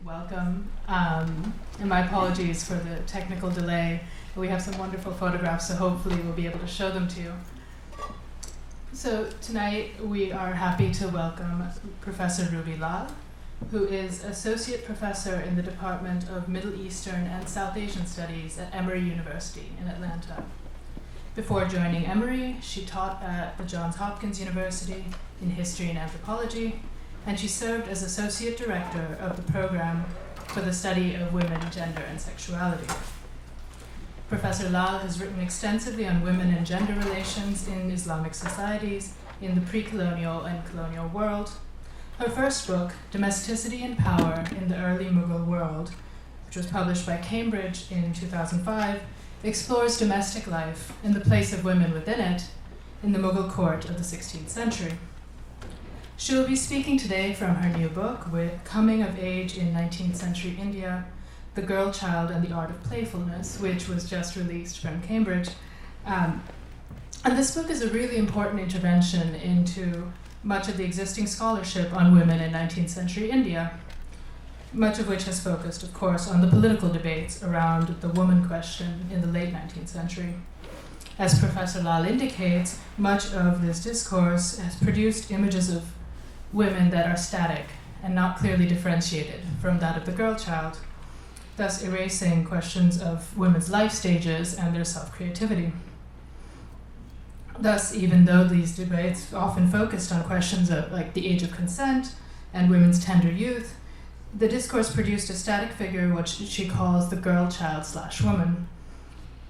welcome. And my apologies for the technical delay. We have some wonderful photographs, so hopefully we'll be able to show them to you. So tonight we are happy to welcome Professor Ruby Lyle, who is Associate Professor in the Department of Middle Eastern and South Asian Studies at Emory University in Atlanta. Before joining Emory, she taught at the Johns Hopkins University in History and Anthropology, and she served as Associate Director of the Program for the Study of Women, Gender, and Sexuality. Professor Lyle has written extensively on women and gender relations in Islamic societies in the pre-colonial and colonial world. Her first book, Domesticity and Power in the Early Mughal World, which was published by Cambridge in 2005, explores domestic life and the place of women within it in the Mughal court of the 16th century. She will be speaking today from her new book, Coming of Age in 19th Century India, The Girl Child and the Art of Playfulness, which was just released from Cambridge. And this book is a really important intervention into much of the existing scholarship on women in 19th century India, much of which has focused, of course, on the political debates around the woman question in the late 19th century. As Professor Lyle indicates, much of this discourse has produced images of women that are static and not clearly differentiated from that of the girl child, thus erasing questions of women's life stages and their self-creativity. Thus, even though these debates often focused on questions of like the age of consent and women's tender youth, the discourse produced a static figure which she calls the girl child / woman,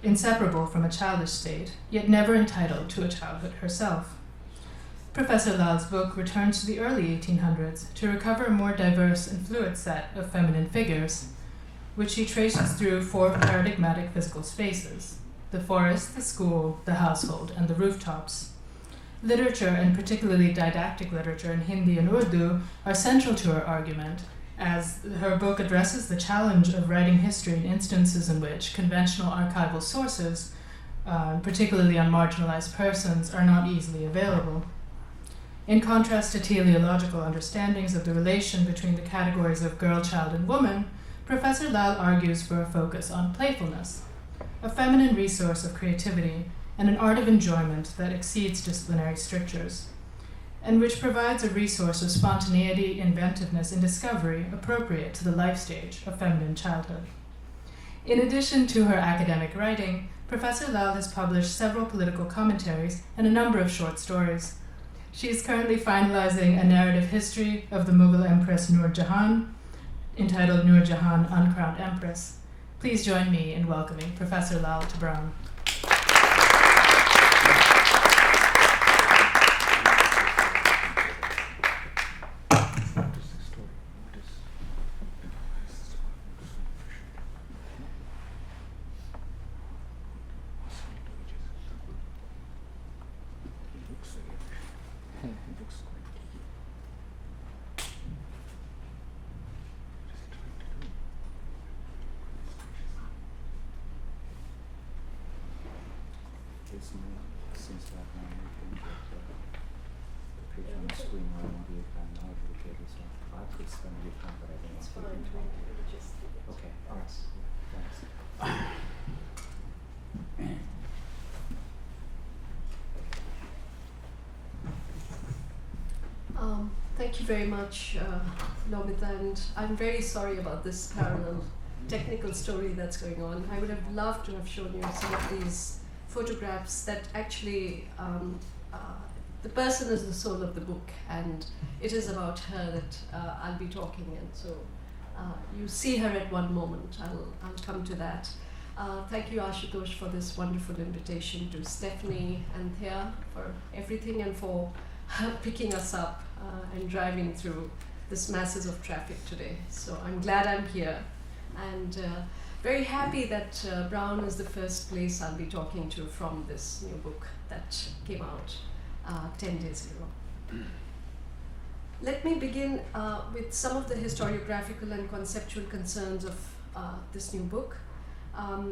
inseparable from a childish state, yet never entitled to a childhood herself. Professor Lyle's book returns to the early 1800s to recover a more diverse and fluid set of feminine figures, which she traces through 4 paradigmatic physical spaces: the forest, the school, the household, and the rooftops. Literature, and particularly didactic literature in Hindi and Urdu, are central to her argument, as her book addresses the challenge of writing history in instances in which conventional archival sources, particularly on marginalized persons, are not easily available. In contrast to teleological understandings of the relation between the categories of girl, child, and woman, Professor Lyle argues for a focus on playfulness, a feminine resource of creativity and an art of enjoyment that exceeds disciplinary strictures, and which provides a resource of spontaneity, inventiveness, and discovery appropriate to the life stage of feminine childhood. In addition to her academic writing, Professor Lyle has published several political commentaries and a number of short stories. She is currently finalizing a narrative history of the Mughal Empress Nur Jahan, entitled Nur Jahan, Uncrowned Empress. Please join me in welcoming Professor Lyle to Brown. Since that now I think that the page on the screen will not be now it will get this one. I could spend a bit time, but I don't want to put it into okay, all right. Thanks. Thank you very much, Lobit, and I'm very sorry about this parallel technical story that's going on. I would have loved to have shown you some of these photographs that actually, the person is the soul of the book, and it is about her that I'll be talking, and so you see her at one moment. I'll come to that. Thank you, Ashutosh, for this wonderful invitation, to Stephanie and Thea for everything, and for picking us up and driving through this masses of traffic today. So I'm glad I'm here, and very happy that Brown is the first place I'll be talking to from this new book that came out 10 days ago. Let me begin with some of the historiographical and conceptual concerns of this new book.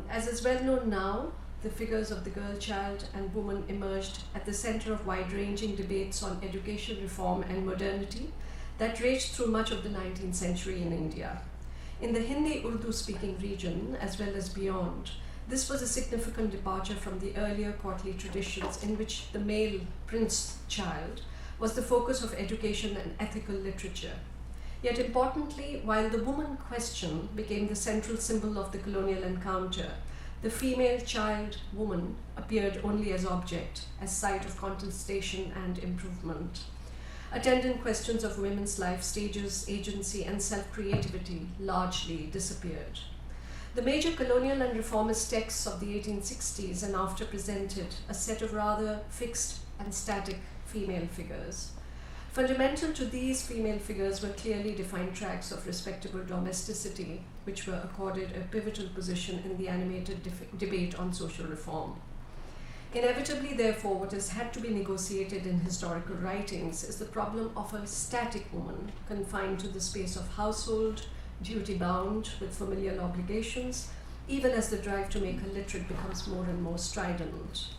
As is well known now, the figures of the girl child and woman emerged at the center of wide-ranging debates on education reform and modernity that raged through much of the 19th century in India. In the Hindi-Urdu-speaking region, as well as beyond, this was a significant departure from the earlier courtly traditions in which the male prince child was the focus of education and ethical literature. Yet importantly, while the woman question became the central symbol of the colonial encounter, the female child woman appeared only as object, as site of contestation and improvement. Attendant questions of women's life stages, agency, and self-creativity largely disappeared. The major colonial and reformist texts of the 1860s and after presented a set of rather fixed and static female figures. Fundamental to these female figures were clearly defined tracks of respectable domesticity, which were accorded a pivotal position in the animated debate on social reform. Inevitably, therefore, what has had to be negotiated in historical writings is the problem of a static woman confined to the space of household, duty-bound with familial obligations, even as the drive to make her literate becomes more and more strident.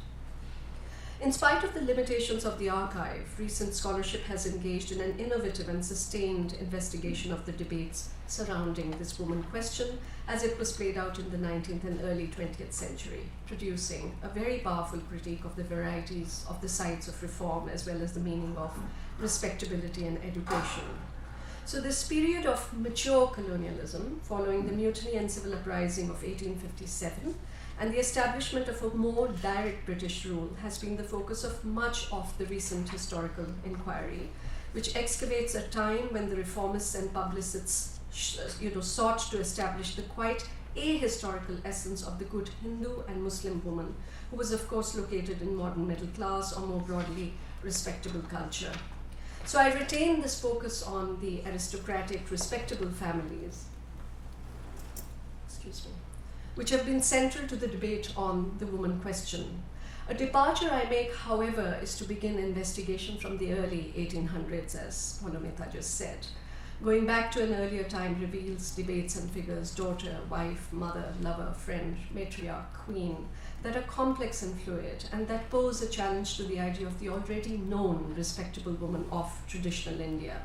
In spite of the limitations of the archive, recent scholarship has engaged in an innovative and sustained investigation of the debates surrounding this woman question as it was played out in the 19th and early 20th century, producing a very powerful critique of the varieties of the sites of reform as well as the meaning of respectability and education. So this period of mature colonialism, following the mutiny and civil uprising of 1857, and the establishment of a more direct British rule has been the focus of much of the recent historical inquiry, which excavates a time when the reformists and publicists sought to establish the quite ahistorical essence of the good Hindu and Muslim woman, who was of course located in modern middle class or more broadly respectable culture. So I retain this focus on the aristocratic, respectable families, which have been central to the debate on the woman question. A departure I make, however, is to begin investigation from the early 1800s, as Monomita just said. Going back to an earlier time reveals debates and figures, daughter, wife, mother, lover, friend, matriarch, queen, that are complex and fluid, and that pose a challenge to the idea of the already known respectable woman of traditional India.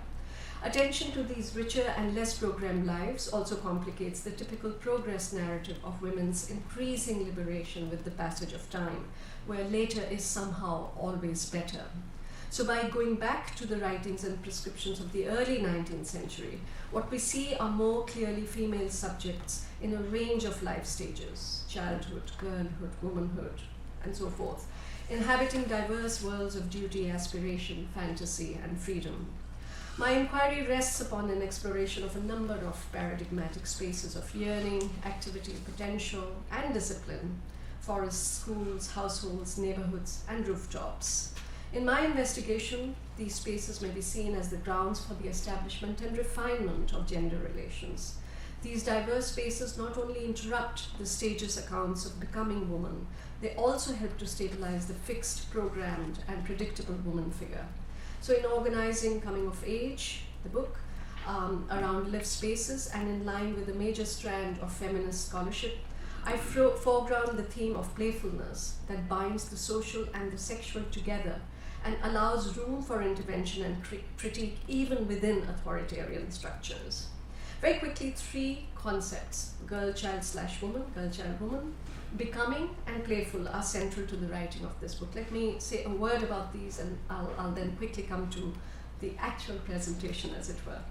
Attention to these richer and less programmed lives also complicates the typical progress narrative of women's increasing liberation with the passage of time, where later is somehow always better. So by going back to the writings and prescriptions of the early 19th century, what we see are more clearly female subjects in a range of life stages, childhood, girlhood, womanhood, and so forth, inhabiting diverse worlds of duty, aspiration, fantasy, and freedom. My inquiry rests upon an exploration of a number of paradigmatic spaces of yearning, activity, potential, and discipline, forests, schools, households, neighborhoods, and rooftops. In my investigation, these spaces may be seen as the grounds for the establishment and refinement of gender relations. These diverse spaces not only interrupt the stages accounts of becoming woman, they also help to stabilize the fixed, programmed, and predictable woman figure. So in organizing Coming of Age, the book, around lived spaces and in line with the major strand of feminist scholarship, I foreground the theme of playfulness that binds the social and the sexual together and allows room for intervention and critique even within authoritarian structures. Very quickly, three concepts: girl, child / woman, girl, child, woman, becoming, and playful are central to the writing of this book. Let me say a word about these and I'll then quickly come to the actual presentation, as it were.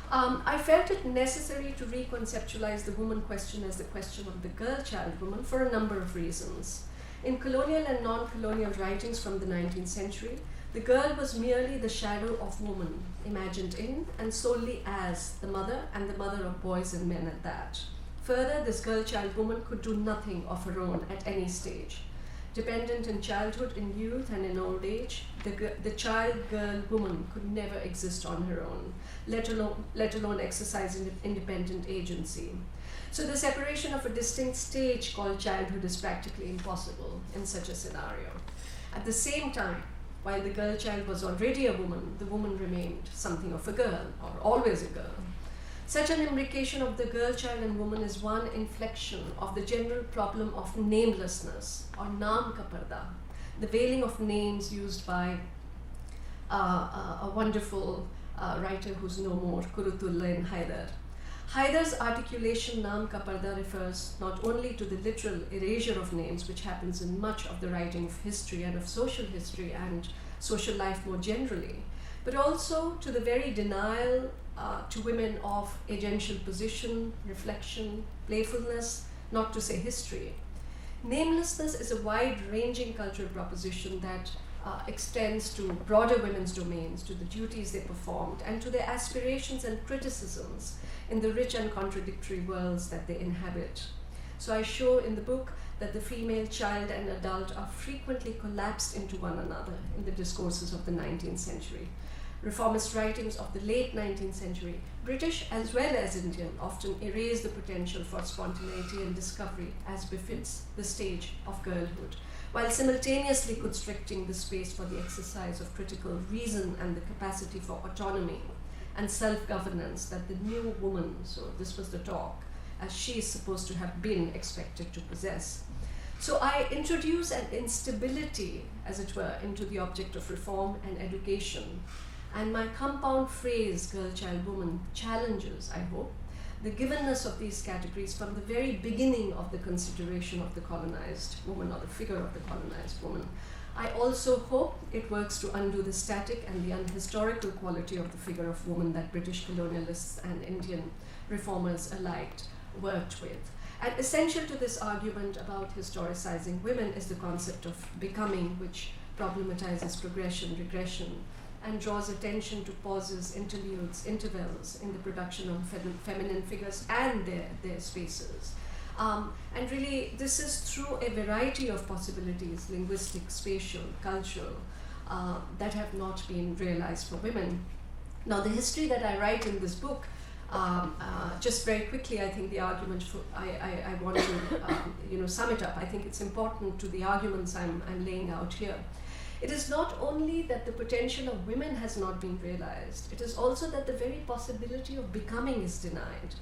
I felt it necessary to reconceptualize the woman question as the question of the girl-child woman for a number of reasons. In colonial and non-colonial writings from the 19th century, the girl was merely the shadow of woman, imagined in and solely as the mother, and the mother of boys and men at that. Further, this girl-child woman could do nothing of her own at any stage. Dependent in childhood, in youth, and in old age, the child, girl, woman could never exist on her own, let alone exercise independent agency. So the separation of a distinct stage called childhood is practically impossible in such a scenario. At the same time, while the girl-child was already a woman, the woman remained something of a girl, or always a girl. Such an imbrication of the girl, child, and woman is one inflection of the general problem of namelessness, or naam ka parda, the veiling of names used by a wonderful writer who's no more, Qurratullain Haidar. Haidar's articulation Naam Ka Parda refers not only to the literal erasure of names, which happens in much of the writing of history and of social history and social life more generally, but also to the very denial to women of agential position, reflection, playfulness, not to say history. Namelessness is a wide-ranging cultural proposition that extends to broader women's domains, to the duties they performed, and to their aspirations and criticisms in the rich and contradictory worlds that they inhabit. So I show in the book that the female, child, and adult are frequently collapsed into one another in the discourses of the 19th century. Reformist writings of the late 19th century, British as well as Indian, often erase the potential for spontaneity and discovery as befits the stage of girlhood, while simultaneously constricting the space for the exercise of critical reason and the capacity for autonomy and self-governance that the new woman, so this was the talk, as she is supposed to have been expected to possess. So I introduce an instability, as it were, into the object of reform and education. And my compound phrase, girl, child, woman, challenges, I hope, the givenness of these categories from the very beginning of the consideration of the colonized woman or the figure of the colonized woman. I also hope it works to undo the static and the unhistorical quality of the figure of woman that British colonialists and Indian reformers alike worked with. And essential to this argument about historicizing women is the concept of becoming, which problematizes progression, regression, and draws attention to pauses, interludes, intervals in the production of feminine figures and their spaces. And really, this is through a variety of possibilities, linguistic, spatial, cultural, that have not been realized for women. Now, the history that I write in this book, just very quickly, I think the argument, I want to sum it up. I think it's important to the arguments I'm laying out here. It is not only that the potential of women has not been realized, it is also that the very possibility of becoming is denied.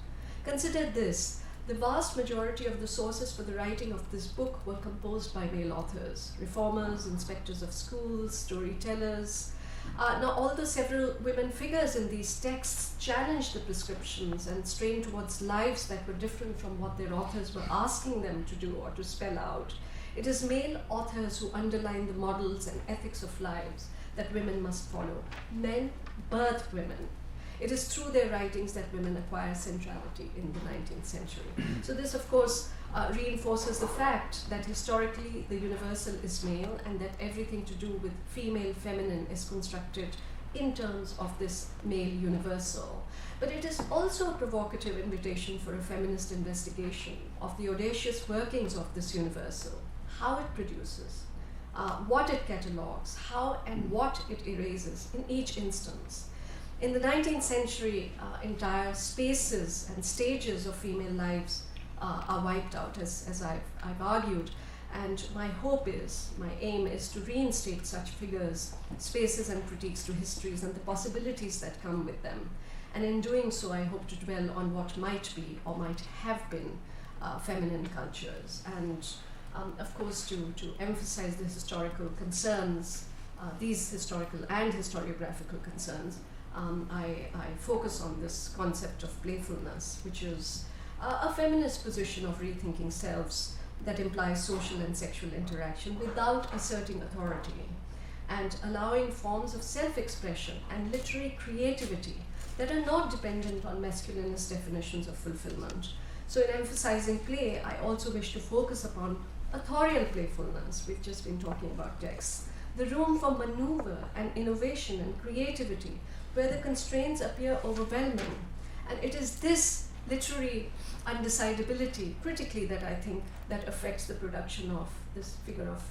Consider this, the vast majority of the sources for the writing of this book were composed by male authors, reformers, inspectors of schools, storytellers. Now, although several women figures in these texts challenged the prescriptions and strained towards lives that were different from what their authors were asking them to do or to spell out, it is male authors who underline the models and ethics of lives that women must follow. Men birth women. It is through their writings that women acquire centrality in the 19th century. So this, of course, reinforces the fact that historically the universal is male and that everything to do with female, feminine is constructed in terms of this male universal. But it is also a provocative invitation for a feminist investigation of the audacious workings of this universal, how it produces, what it catalogues, how and what it erases in each instance. In the 19th century, entire spaces and stages of female lives are wiped out, as I've argued. And my aim is to reinstate such figures, spaces and critiques to histories and the possibilities that come with them. And in doing so, I hope to dwell on what might be or might have been feminine cultures. And of course, to emphasize the historical concerns, these historical and historiographical concerns, I focus on this concept of playfulness, which is a feminist position of rethinking selves that implies social and sexual interaction without asserting authority and allowing forms of self-expression and literary creativity that are not dependent on masculinist definitions of fulfillment. So in emphasizing play, I also wish to focus upon authorial playfulness. We've just been talking about texts, the room for maneuver and innovation and creativity where the constraints appear overwhelming. And it is this literary undecidability, critically, that I think that affects the production of this figure of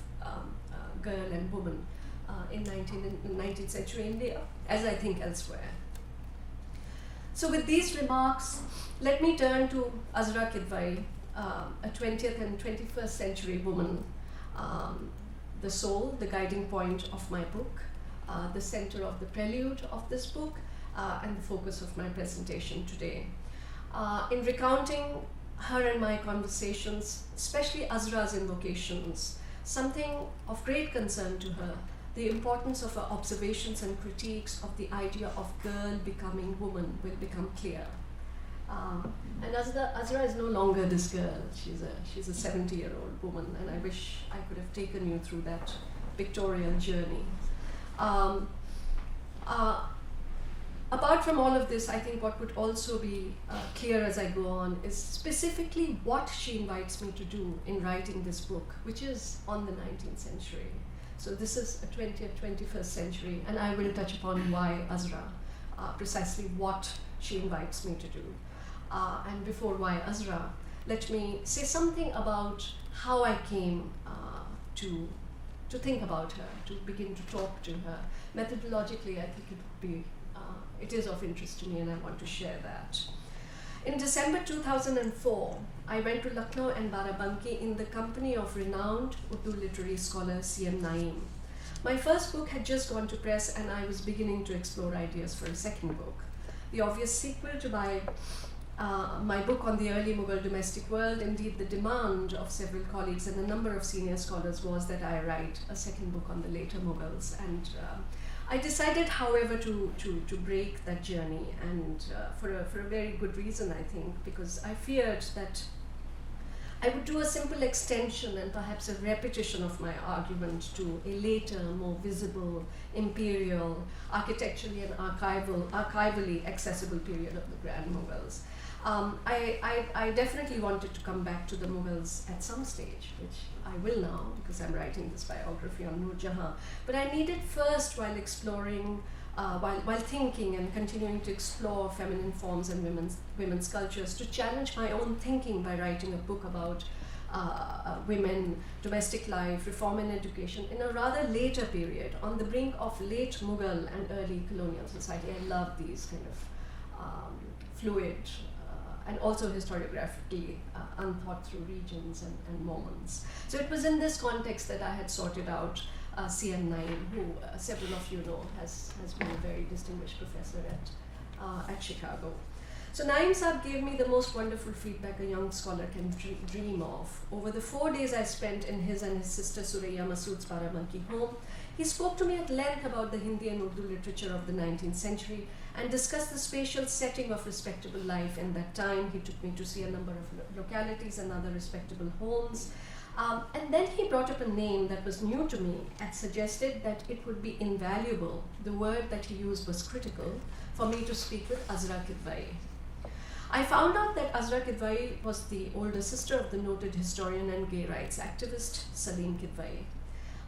girl and woman in 19th century India, as I think elsewhere. So with these remarks, let me turn to Ezra Kidwai, a 20th and 21st century woman, the soul, the guiding point of my book, the center of the prelude of this book, and the focus of my presentation today. In recounting her and my conversations, especially Ezra's invocations, something of great concern to her, the importance of her observations and critiques of the idea of girl becoming woman will become clear. And Ezra is no longer this girl. She's a 70-year-old woman, and I wish I could have taken you through that pictorial journey. Apart from all of this, I think what would also be clear as I go on is specifically what she invites me to do in writing this book, which is on the 19th century. So this is a 20th, 21st century, and I will touch upon why Ezra, precisely what she invites me to do. And before why Ezra, let me say something about how I came to think about her, to begin to talk to her. Methodologically, I think it is of interest to me, and I want to share that. In December 2004, I went to Lucknow and Barabanki in the company of renowned Urdu literary scholar C.M. Naeem. My first book had just gone to press, and I was beginning to explore ideas for a second book. The obvious sequel to my book on the early Mughal domestic world, indeed the demand of several colleagues and a number of senior scholars, was that I write a second book on the later Mughals. And I decided, however, to break that journey, and for a very good reason, I think, because I feared that I would do a simple extension and perhaps a repetition of my argument to a later, more visible, imperial, architecturally and archivally accessible period of the Grand Mughals. I definitely wanted to come back to the Mughals at some stage, which I will now, because I'm writing this biography on Nur Jahan. But I needed first, while exploring, while thinking and continuing to explore feminine forms and women's cultures, to challenge my own thinking by writing a book about women, domestic life, reform and education in a rather later period, on the brink of late Mughal and early colonial society. I love these kind of fluid and also historiographically unthought through regions and moments. So it was in this context that I had sorted out C.M. Naeem, who several of you know has been a very distinguished professor at Chicago. So Naeem Saab gave me the most wonderful feedback a young scholar can dream of. Over the 4 days I spent in his and his sister Suraya Masood's Barabanki home, he spoke to me at length about the Hindi and Urdu literature of the 19th century and discussed the spatial setting of respectable life in that time. He took me to see a number of localities and other respectable homes. And then he brought up a name that was new to me and suggested that it would be invaluable, the word that he used was critical, for me to speak with Ezra Kidwai. I found out that Ezra Kidwai was the older sister of the noted historian and gay rights activist Salim Kidwai.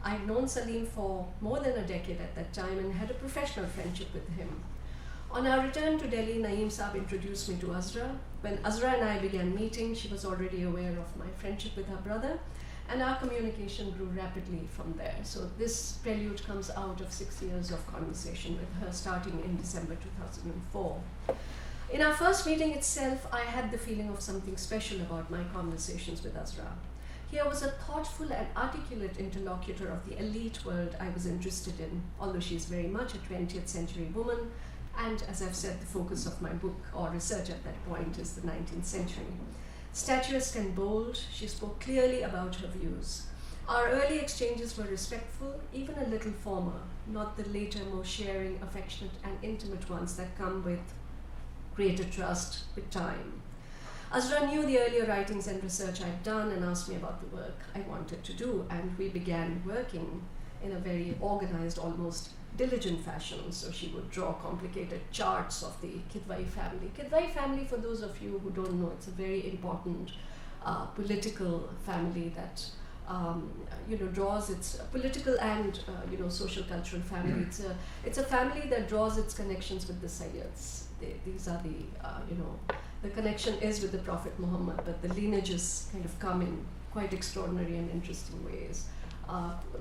I'd known Salim for more than a decade at that time and had a professional friendship with him. On our return to Delhi, Naeem Saab introduced me to Ezra. When Ezra and I began meeting, she was already aware of my friendship with her brother, and our communication grew rapidly from there. So this prelude comes out of 6 years of conversation with her, starting in December 2004. In our first meeting itself, I had the feeling of something special about my conversations with Ezra. Here was a thoughtful and articulate interlocutor of the elite world I was interested in, although she is very much a 20th century woman, and as I've said, the focus of my book or research at that point is the 19th century. Statuesque and bold, she spoke clearly about her views. Our early exchanges were respectful, even a little formal, not the later, more sharing, affectionate, and intimate ones that come with greater trust with time. Ezra knew the earlier writings and research I'd done and asked me about the work I wanted to do, and we began working in a very organized, almost diligent fashion. So she would draw complicated charts of the Kidwai family. Kidwai family, for those of you who don't know, it's a very important political family that draws its political and social cultural family. It's a family that draws its connections with the Sayyids. These are the connection is with the Prophet Muhammad, but the lineages kind of come in quite extraordinary and interesting ways.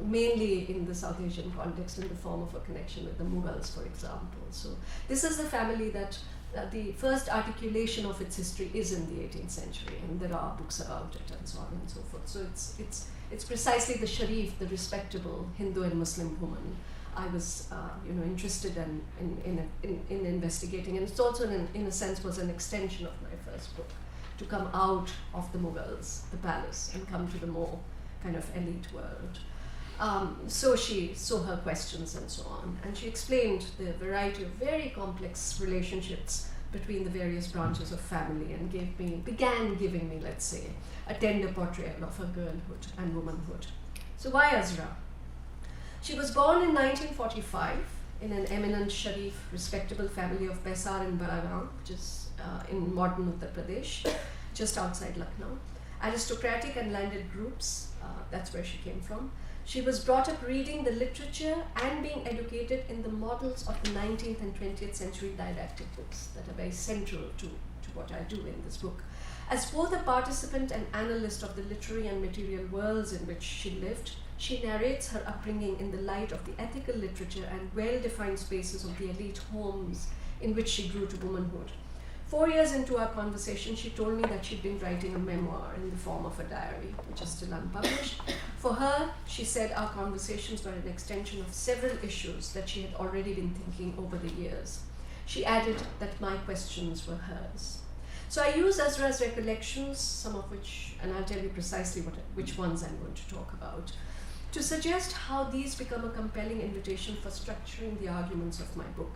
Mainly in the South Asian context in the form of a connection with the Mughals, for example. So this is a family that the first articulation of its history is in the 18th century, and there are books about it and so on and so forth. So it's precisely the Sharif, the respectable Hindu and Muslim woman I was interested in investigating, and it's also in a sense was an extension of my first book, to come out of the Mughals, the palace, and come to the more kind of elite world. So she saw her questions and so on, and she explained the variety of very complex relationships between the various branches of family and began giving me, let's say, a tender portrayal of her girlhood and womanhood. So why Ezra? She was born in 1945 in an eminent Sharif, respectable family of Baisar in Baragaon, which is in modern Uttar Pradesh, just outside Lucknow. Aristocratic and landed groups, that's where she came from. She was brought up reading the literature and being educated in the models of the 19th and 20th century didactic books that are very central to what I do in this book. As both a participant and analyst of the literary and material worlds in which she lived, she narrates her upbringing in the light of the ethical literature and well-defined spaces of the elite homes in which she grew to womanhood. 4 years into our conversation, she told me that she'd been writing a memoir in the form of a diary, which is still unpublished. For her, she said, our conversations were an extension of several issues that she had already been thinking over the years. She added that my questions were hers. So I use Ezra's recollections, some of which, and I'll tell you precisely which ones I'm going to talk about, to suggest how these become a compelling invitation for structuring the arguments of my book.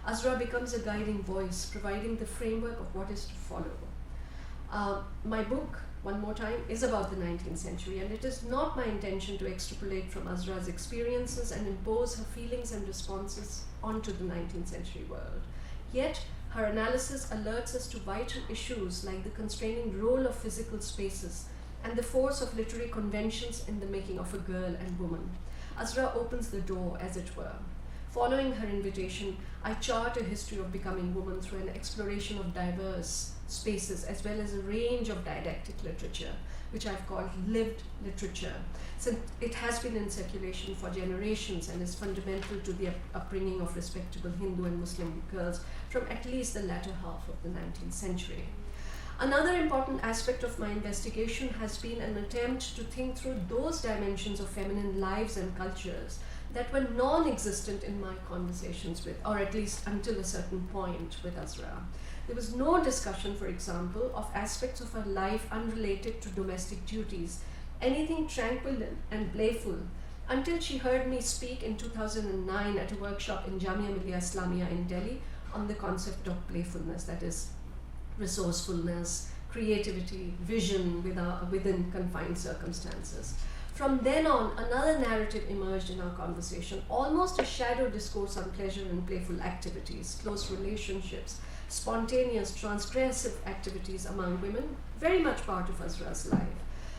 Ezra becomes a guiding voice, providing the framework of what is to follow. My book, one more time, is about the 19th century, and it is not my intention to extrapolate from Ezra's experiences and impose her feelings and responses onto the 19th century world. Yet, her analysis alerts us to vital issues like the constraining role of physical spaces and the force of literary conventions in the making of a girl and woman. Ezra opens the door, as it were. Following her invitation, I chart a history of becoming woman through an exploration of diverse spaces as well as a range of didactic literature, which I've called lived literature, since it has been in circulation for generations and is fundamental to the upbringing of respectable Hindu and Muslim girls from at least the latter half of the 19th century. Another important aspect of my investigation has been an attempt to think through those dimensions of feminine lives and cultures that were non-existent in my conversations with, or at least until a certain point with Ezra. There was no discussion, for example, of aspects of her life unrelated to domestic duties, anything tranquil and playful, until she heard me speak in 2009 at a workshop in Jamia Millia Islamia in Delhi on the concept of playfulness, that is, resourcefulness, creativity, vision within confined circumstances. From then on, another narrative emerged in our conversation, almost a shadow discourse on pleasure and playful activities, close relationships, spontaneous, transgressive activities among women, very much part of Ezra's life.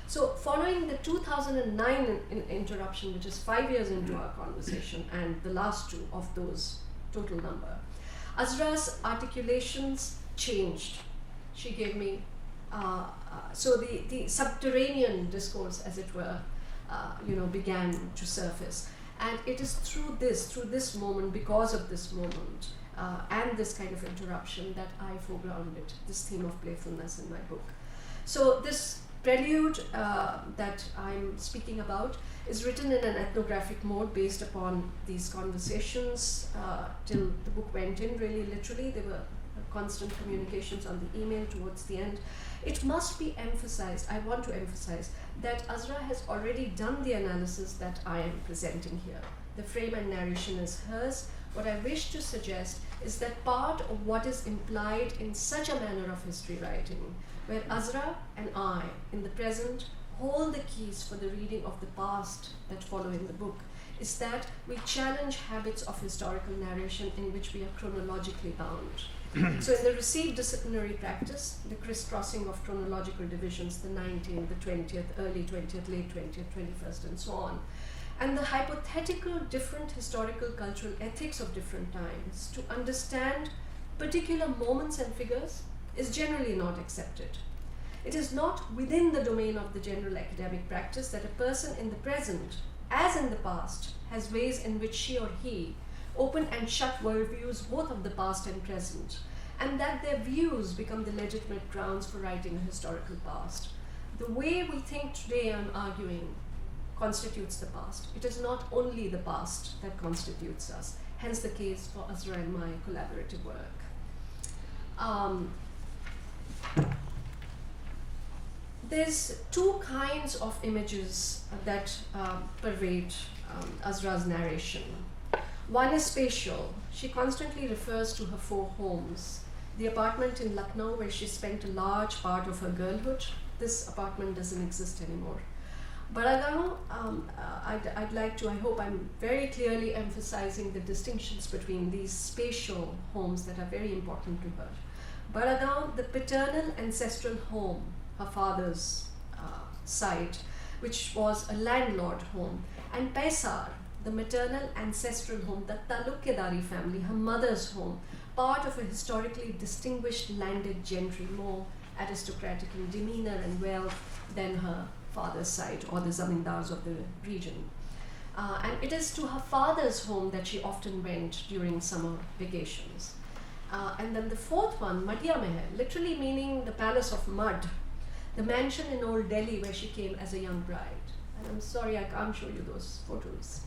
So following the 2009 interruption, which is 5 years into our conversation, and the last two of those total number, Ezra's articulations changed. She gave me, so the subterranean discourse, as it were, began to surface. And it is through this moment, because of this moment, and this kind of interruption, that I foregrounded this theme of playfulness in my book. So this prelude that I'm speaking about is written in an ethnographic mode based upon these conversations till the book went in, really literally. There were constant communications on the email towards the end. It must be emphasized, I want to emphasize, that Ezra has already done the analysis that I am presenting here. The frame and narration is hers. What I wish to suggest is that part of what is implied in such a manner of history writing, where Ezra and I, in the present, hold the keys for the reading of the past that follow in the book, is that we challenge habits of historical narration in which we are chronologically bound. So in the received disciplinary practice, the crisscrossing of chronological divisions, the 19th, the 20th, early 20th, late 20th, 21st, and so on, and the hypothetical different historical cultural ethics of different times to understand particular moments and figures is generally not accepted. It is not within the domain of the general academic practice that a person in the present, as in the past, has ways in which she or he open and shut worldviews both of the past and present, and that their views become the legitimate grounds for writing a historical past. The way we think today, I'm arguing, constitutes the past. It is not only the past that constitutes us, hence the case for Ezra and my collaborative work. There's two kinds of images that pervade Ezra's narration. One is spatial. She constantly refers to her four homes. the apartment in Lucknow where she spent a large part of her girlhood. This apartment doesn't exist anymore. Baragaon, I hope I'm very clearly emphasizing the distinctions between these spatial homes that are very important to her. Baragaon, the paternal ancestral home, her father's site, which was a landlord home, and Paisar, the maternal ancestral home, the Talukedari family, her mother's home, part of a historically distinguished landed gentry, more aristocratic in demeanor and wealth than her father's side or the zamindars of the region. And it is to her father's home that she often went during summer vacations. And then the fourth one, Madhya Mahal, literally meaning the palace of mud, the mansion in Old Delhi where she came as a young bride. And I'm sorry I can't show you those photos.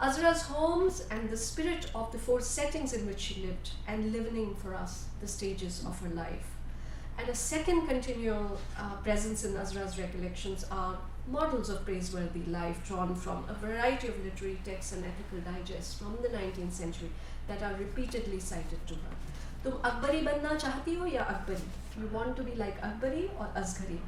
Azra's homes and the spirit of the four settings in which she lived, and living for us the stages of her life. And a second continual presence in Azra's recollections are models of praiseworthy life drawn from a variety of literary texts and ethical digests from the 19th century that are repeatedly cited to her. Tum Akbari banna chahti ho ya Akbari? You want to be like Akbari or Asghari?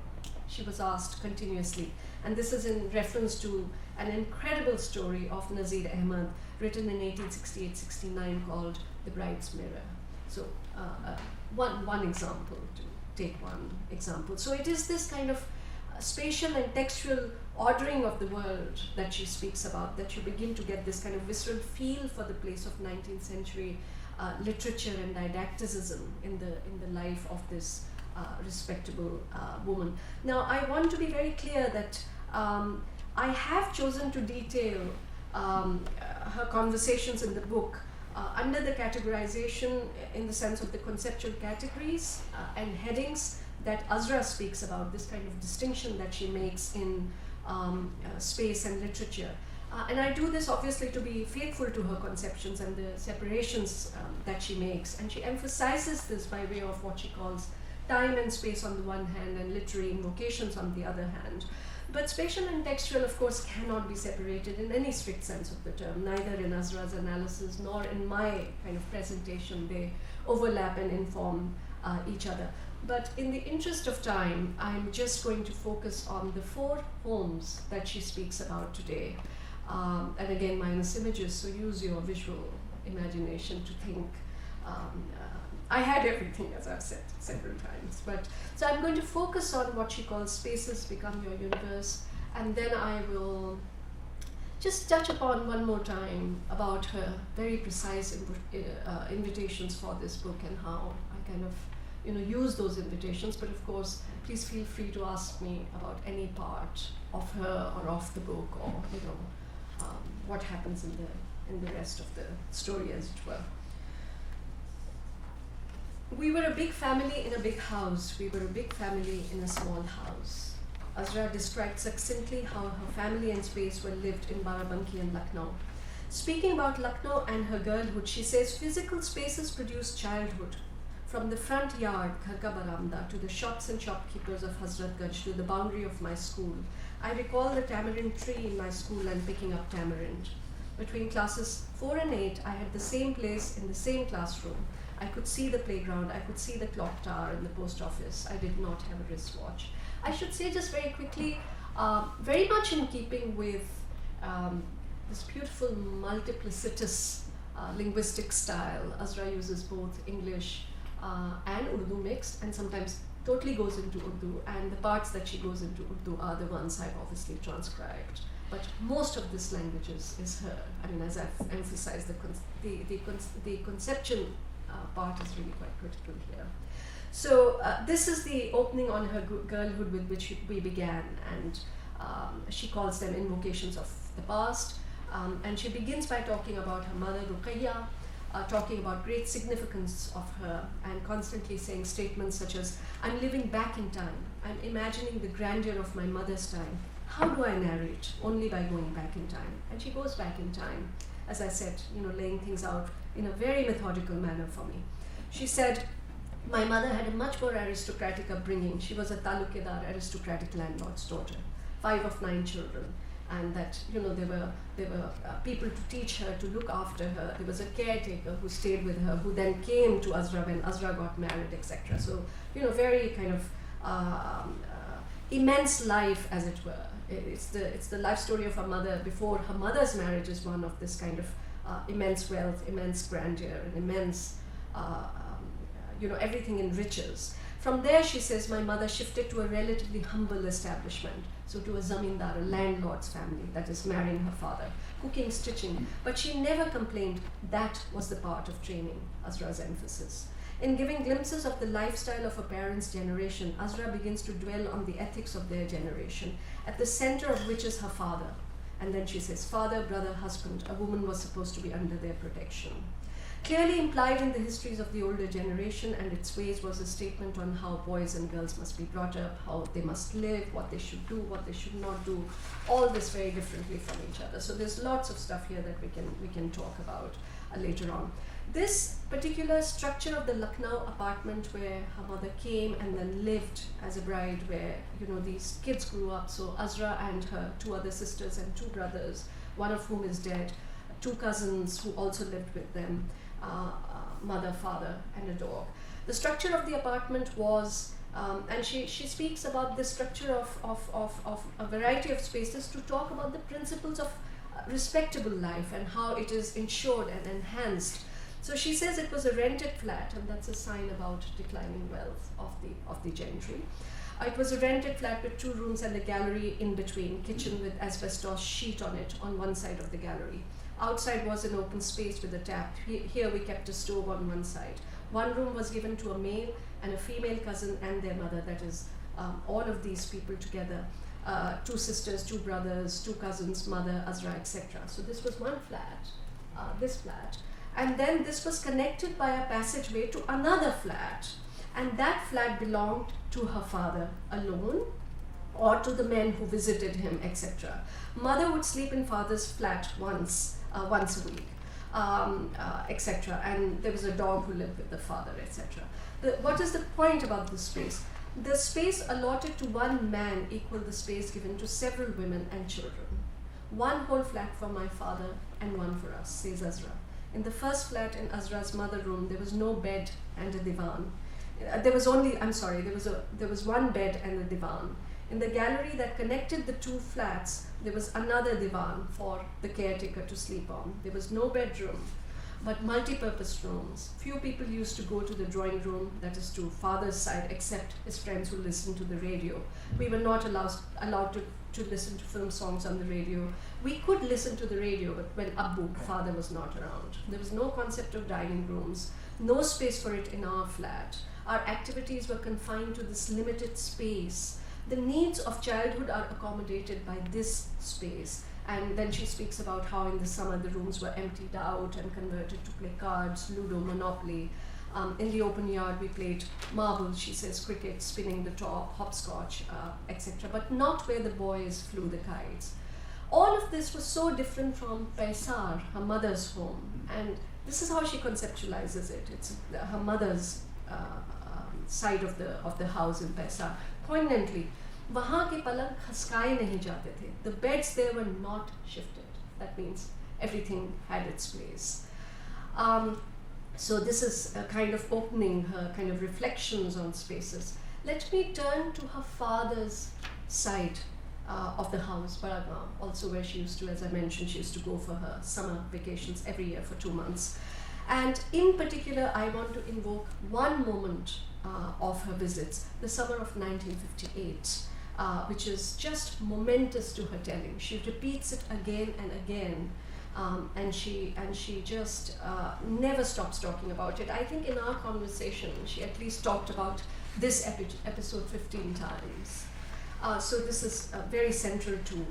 She was asked continuously. And this is in reference to an incredible story of Nazir Ahmad written in 1868-69 called The Bride's Mirror. So one example, to take one example. So it is this kind of spatial and textual ordering of the world that she speaks about, that you begin to get this kind of visceral feel for the place of 19th century literature and didacticism in the life of this respectable woman. Now, I want to be very clear that I have chosen to detail her conversations in the book under the categorization in the sense of the conceptual categories and headings that Ezra speaks about, this kind of distinction that she makes in space and literature. And I do this obviously to be faithful to her conceptions and the separations that she makes. And she emphasizes this by way of what she calls time and space on the one hand and literary invocations on the other hand. But spatial and textual, of course, cannot be separated in any strict sense of the term, neither in Ezra's analysis nor in my kind of presentation. They overlap and inform each other. But in the interest of time, I'm just going to focus on the four homes that she speaks about today. And again, minus images, so use your visual imagination to think. I had everything, as I've said several times. But so I'm going to focus on what she calls spaces become your universe, and then I will just touch upon one more time about her very precise invitations for this book and how I kind of use those invitations. But of course, please feel free to ask me about any part of her or of the book, or what happens in the rest of the story, as it were. We were a big family in a big house. We were a big family in a small house. Ezra described succinctly how her family and space were lived in Barabanki and Lucknow. Speaking about Lucknow and her girlhood, she says, physical spaces produce childhood. From the front yard, Gharka Baramda, to the shops and shopkeepers of Hazratganj, to the boundary of my school. I recall the tamarind tree in my school and picking up tamarind. Between classes 4 and 8, I had the same place in the same classroom. I could see the playground, I could see the clock tower and the post office. I did not have a wristwatch. I should say just very quickly, very much in keeping with this beautiful multiplicitous linguistic style. Ezra uses both English and Urdu mixed, and sometimes totally goes into Urdu, and the parts that she goes into Urdu are the ones I've obviously transcribed. But most of this language is her. I mean, as I've emphasized, the conceptual part is really quite critical here. So this is the opening on her girlhood with which we began, and she calls them invocations of the past. And she begins by talking about her mother, Ruqayya, talking about great significance of her, and constantly saying statements such as, I'm living back in time, I'm imagining the grandeur of my mother's time. How do I narrate? Only by going back in time. And she goes back in time, as I said, laying things out in a very methodical manner for me. She said, my mother had a much more aristocratic upbringing. She was a talukedar, aristocratic landlord's daughter, 5 of 9 children. and that there were people to teach her, to look after her. There was a caretaker who stayed with her, who then came to Ezra when Ezra got married, etc. So very kind of immense life, as it were. It's the life story of her mother before her mother's marriage is one of this kind of immense wealth, immense grandeur, and immense everything enriches. From there, she says, my mother shifted to a relatively humble establishment, so to a zamindar, a landlord's family, that is marrying her father, cooking, stitching, but she never complained. That was the part of training, Ezra's emphasis. In giving glimpses of the lifestyle of her parents' generation, Ezra begins to dwell on the ethics of their generation, at the center of which is her father. And then she says, father, brother, husband, a woman was supposed to be under their protection. Clearly implied in the histories of the older generation and its ways was a statement on how boys and girls must be brought up, how they must live, what they should do, what they should not do, all this very differently from each other. So there's lots of stuff here that we can talk about later on. This particular structure of the Lucknow apartment where her mother came and then lived as a bride, where these kids grew up, so Ezra and her 2 other sisters and 2 brothers, one of whom is dead, 2 cousins who also lived with them, mother, father, and a dog. The structure of the apartment was, and she speaks about the structure of a variety of spaces to talk about the principles of respectable life and how it is ensured and enhanced. So she says it was a rented flat, and that's a sign about declining wealth of the gentry. It was a rented flat with 2 rooms and a gallery in between, kitchen with asbestos sheet on it on one side of the gallery. Outside was an open space with a tap. Here we kept a stove on one side. One room was given to a male and a female cousin and their mother, that is all of these people together. 2 sisters, 2 brothers, 2 cousins, mother, Ezra, etc. So this was one flat, this flat. And then this was connected by a passageway to another flat. And that flat belonged to her father alone, or to the men who visited him, etc. Mother would sleep in father's flat once a week, etc. And there was a dog who lived with the father, etc. What is the point about this space? The space allotted to one man equaled the space given to several women and children. One whole flat for my father and one for us, says Ezra. In the first flat in Ezra's mother room, there was no bed and a divan. There was one bed and a divan. In the gallery that connected the 2 flats, there was another divan for the caretaker to sleep on. There was no bedroom, but multi-purpose rooms. Few people used to go to the drawing room, that is to father's side, except his friends who listened to the radio. We were not allowed to listen to film songs on the radio. We could listen to the radio, but when Abbu, father, was not around. There was no concept of dining rooms, no space for it in our flat. Our activities were confined to this limited space. The needs of childhood are accommodated by this space. And then she speaks about how in the summer the rooms were emptied out and converted to play cards, Ludo, Monopoly. In the open yard we played marbles, she says, cricket, spinning the top, hopscotch, etc. But not where the boys flew the kites. All of this was so different from Paisar, her mother's home. And this is how she conceptualizes it. It's her mother's side of the house in Paisar. Poignantly, वहाँ के पलंग खसकाए नहीं जाते थे. The beds there were not shifted. That means everything had its place. So this is a kind of opening her kind of reflections on spaces. Let me turn to her father's side of the house, Baragaon, also where she used to, as I mentioned, she used to go for her summer vacations every year for 2 months. And in particular, I want to invoke one moment of her visits, the summer of 1958, which is just momentous to her telling. She repeats it again and again, and she just never stops talking about it. I think in our conversation, she at least talked about this episode 15 times. So this is very central to,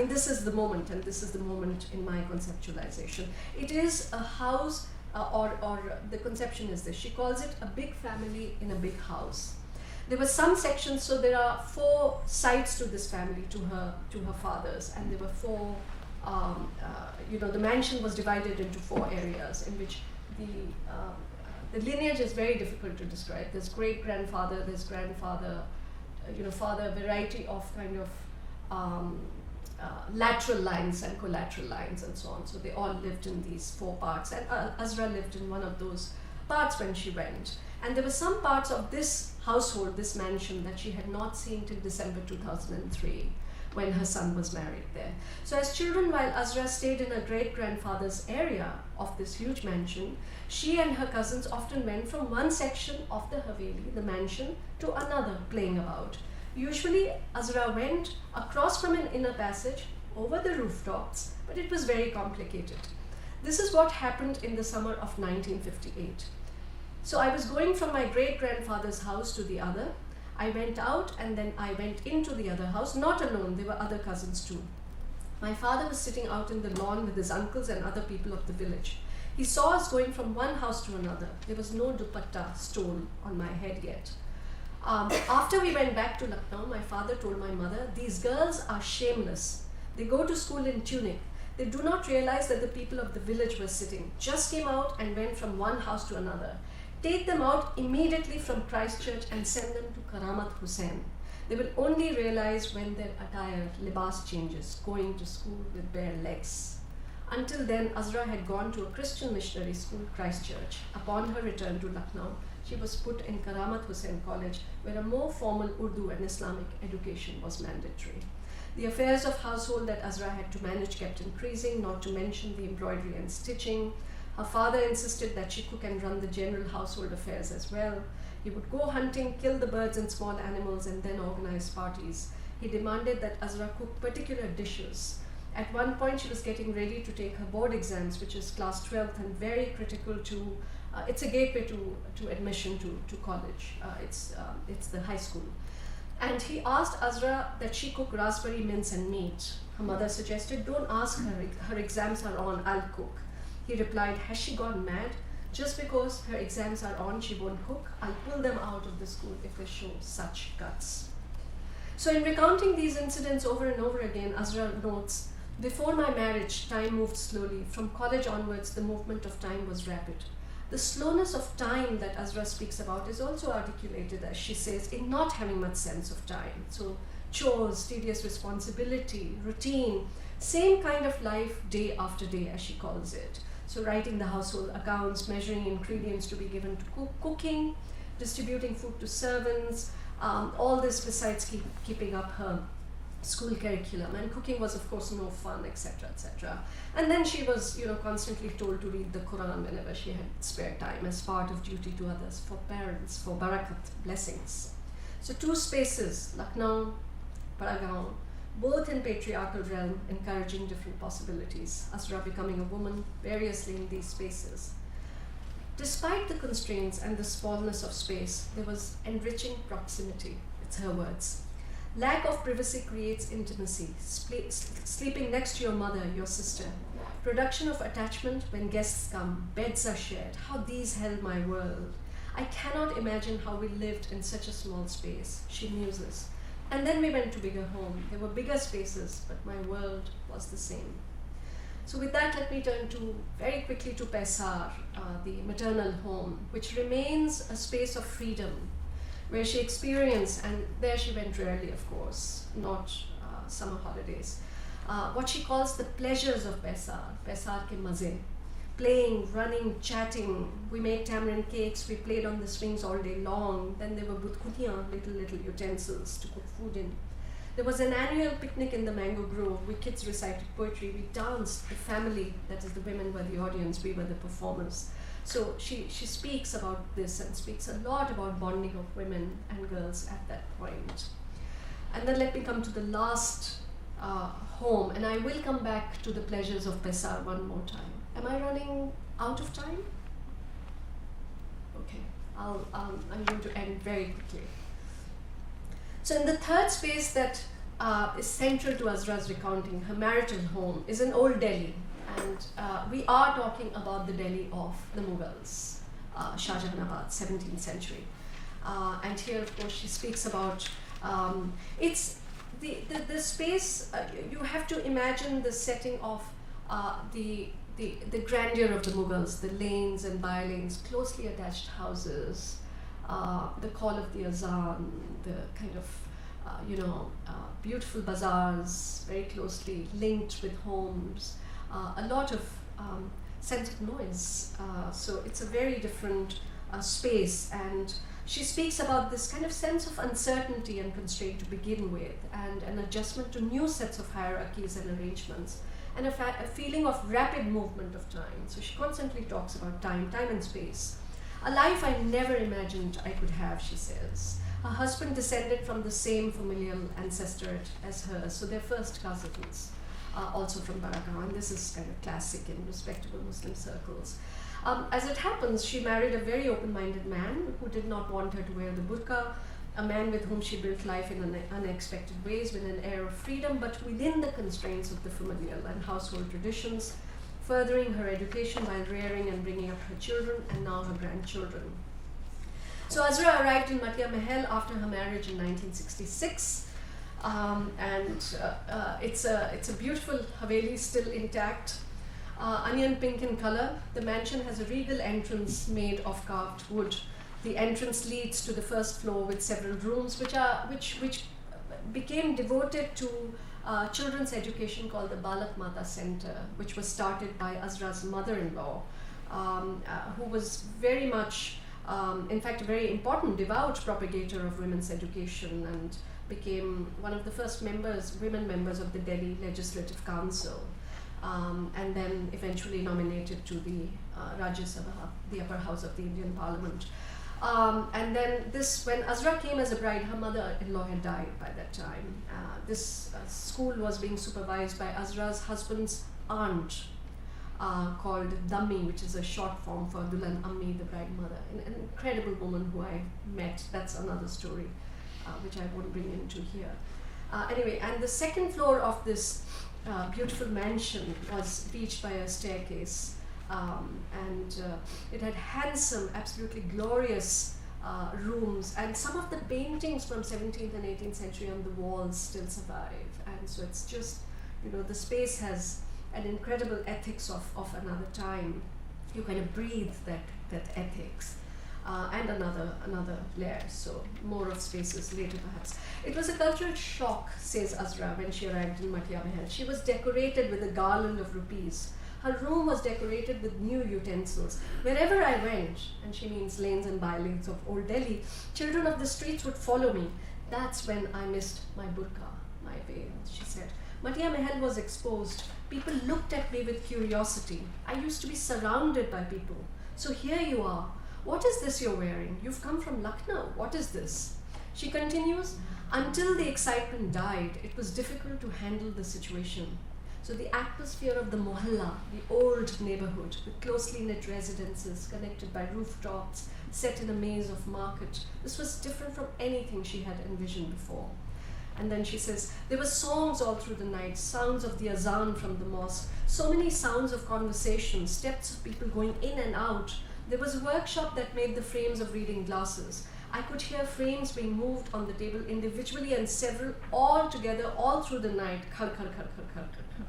this is the moment, and this is the moment in my conceptualization. It is a house, or the conception is this. She calls it a big family in a big house. There were some sections, so there are 4 sides to this family, to her father's, and there were 4, the mansion was divided into 4 areas in which the lineage is very difficult to describe. There's great-grandfather, there's grandfather, father, variety of kind of lateral lines and collateral lines and so on. So they all lived in these 4 parts, and Ezra lived in one of those parts when she went. And there were some parts of this household, this mansion, that she had not seen till December 2003, when her son was married there. So as children, while Ezra stayed in her great-grandfather's area of this huge mansion, she and her cousins often went from one section of the Haveli, the mansion, to another, playing about. Usually, Ezra went across from an inner passage over the rooftops, but it was very complicated. This is what happened in the summer of 1958. So I was going from my great-grandfather's house to the other. I went out and then I went into the other house, not alone, there were other cousins too. My father was sitting out in the lawn with his uncles and other people of the village. He saw us going from one house to another. There was no dupatta stole on my head yet. After we went back to Lucknow, my father told my mother, "These girls are shameless. They go to school in tunic. They do not realize that the people of the village were sitting, just came out and went from one house to another. Take them out immediately from Christchurch and send them to Karamat Hussain. They will only realize when their attire, libas, changes, going to school with bare legs." Until then, Ezra had gone to a Christian missionary school, Christchurch. Upon her return to Lucknow, she was put in Karamat Hussain College, where a more formal Urdu and Islamic education was mandatory. The affairs of household that Ezra had to manage kept increasing, not to mention the embroidery and stitching. Her father insisted that she cook and run the general household affairs as well. He would go hunting, kill the birds and small animals, and then organize parties. He demanded that Ezra cook particular dishes. At one point, she was getting ready to take her board exams, which is class 12th and very critical to, it's a gateway to admission to college. It's the high school. And he asked Ezra that she cook raspberry mince and meat. Her mother suggested, "Don't ask her, her exams are on, I'll cook." He replied, "Has she gone mad? Just because her exams are on, she won't cook. I'll pull them out of the school if they show such guts." So in recounting these incidents over and over again, Ezra notes, "Before my marriage, time moved slowly. From college onwards, the movement of time was rapid." The slowness of time that Ezra speaks about is also articulated, as she says, in not having much sense of time. So chores, tedious responsibility, routine, same kind of life day after day, as she calls it. So writing the household accounts, measuring ingredients to be given to cooking, distributing food to servants, all this besides keeping up her school curriculum. And cooking was, of course, no fun, etc., etc. And then she was, constantly told to read the Quran whenever she had spare time as part of duty to others, for parents, for barakat, blessings. So 2 spaces, Lucknow, Paragaon, both in patriarchal realm, encouraging different possibilities. Ezra becoming a woman variously in these spaces. Despite the constraints and the smallness of space, there was enriching proximity. It's her words. Lack of privacy creates intimacy. Sleeping next to your mother, your sister. Production of attachment when guests come. Beds are shared. How these held my world. I cannot imagine how we lived in such a small space, she muses. And then we went to bigger home. There were bigger spaces, but my world was the same. So with that, let me turn very quickly to Paisar, the maternal home, which remains a space of freedom, where she experienced, and there she went rarely, of course, not summer holidays, what she calls the pleasures of Paisar ke maze. Playing, running, chatting. We made tamarind cakes, we played on the swings all day long. Then there were butkuniyan, little utensils to cook food in. There was an annual picnic in the mango grove. We kids recited poetry, we danced. The family, that is the women, were the audience, we were the performers. So she speaks about this and speaks a lot about bonding of women and girls at that point. And then let me come to the last home, and I will come back to the pleasures of Paisar one more time. Am I running out of time? Okay, I'm going to end very quickly. So in the third space that is central to Ezra's recounting, her marital home, is in Old Delhi. And we are talking about the Delhi of the Mughals, Shah Jahanabad, 17th century. And here, of course, she speaks about, it's the space, you have to imagine the setting of the grandeur of the Mughals, the lanes and by-lanes, closely attached houses, the call of the azan, the kind of beautiful bazaars, very closely linked with homes, a lot of sense of noise. So it's a very different space, and she speaks about this kind of sense of uncertainty and constraint to begin with, and an adjustment to new sets of hierarchies and arrangements, and a feeling of rapid movement of time. So she constantly talks about time and space. A life I never imagined I could have, she says. Her husband descended from the same familial ancestor as hers, so they're first cousins, also from Baragaon, and this is kind of classic in respectable Muslim circles. As it happens, she married a very open-minded man who did not want her to wear the burqa, a man with whom she built life in unexpected ways with an air of freedom, but within the constraints of the familial and household traditions, furthering her education while rearing and bringing up her children and now her grandchildren. So Ezra arrived in Matia Mahal after her marriage in 1966, it's a beautiful Haveli, still intact, onion pink in color. The mansion has a regal entrance made of carved wood. The entrance leads to the first floor with several rooms, which became devoted to children's education, called the Balak Mata Center, which was started by Ezra's mother-in-law, who was very much, in fact, a very important devout propagator of women's education, and became one of the first women members of the Delhi Legislative Council, and then eventually nominated to the Rajya Sabha, the upper house of the Indian Parliament. And then when Ezra came as a bride, her mother-in-law had died by that time. This school was being supervised by Ezra's husband's aunt, called Dammi, which is a short form for Dulan Ammi, the bride mother, an incredible woman who I met. That's another story, which I won't bring into here. Anyway, and the second floor of this beautiful mansion was reached by a staircase, and it had handsome, absolutely glorious rooms, and some of the paintings from 17th and 18th century on the walls still survive. And so it's just, the space has an incredible ethics of another time. You kind of breathe that ethics. And another layer, so more of spaces later perhaps. It was a cultural shock, says Ezra, when she arrived in Matia Mahal. She was decorated with a garland of rupees. Her room was decorated with new utensils. Wherever I went, and she means lanes and by-lanes of Old Delhi, children of the streets would follow me. That's when I missed my burqa, my veil, she said. Matia Mahal was exposed. People looked at me with curiosity. I used to be surrounded by people. So here you are. What is this you're wearing? You've come from Lucknow. What is this? She continues, until the excitement died, it was difficult to handle the situation. So the atmosphere of the mohalla, the old neighborhood, with closely knit residences connected by rooftops, set in a maze of market, this was different from anything she had envisioned before. And then she says, there were songs all through the night, sounds of the azan from the mosque, so many sounds of conversation, steps of people going in and out. There was a workshop that made the frames of reading glasses. I could hear frames being moved on the table individually and several all together all through the night. Khar, khar, khar, khar, khar, khar.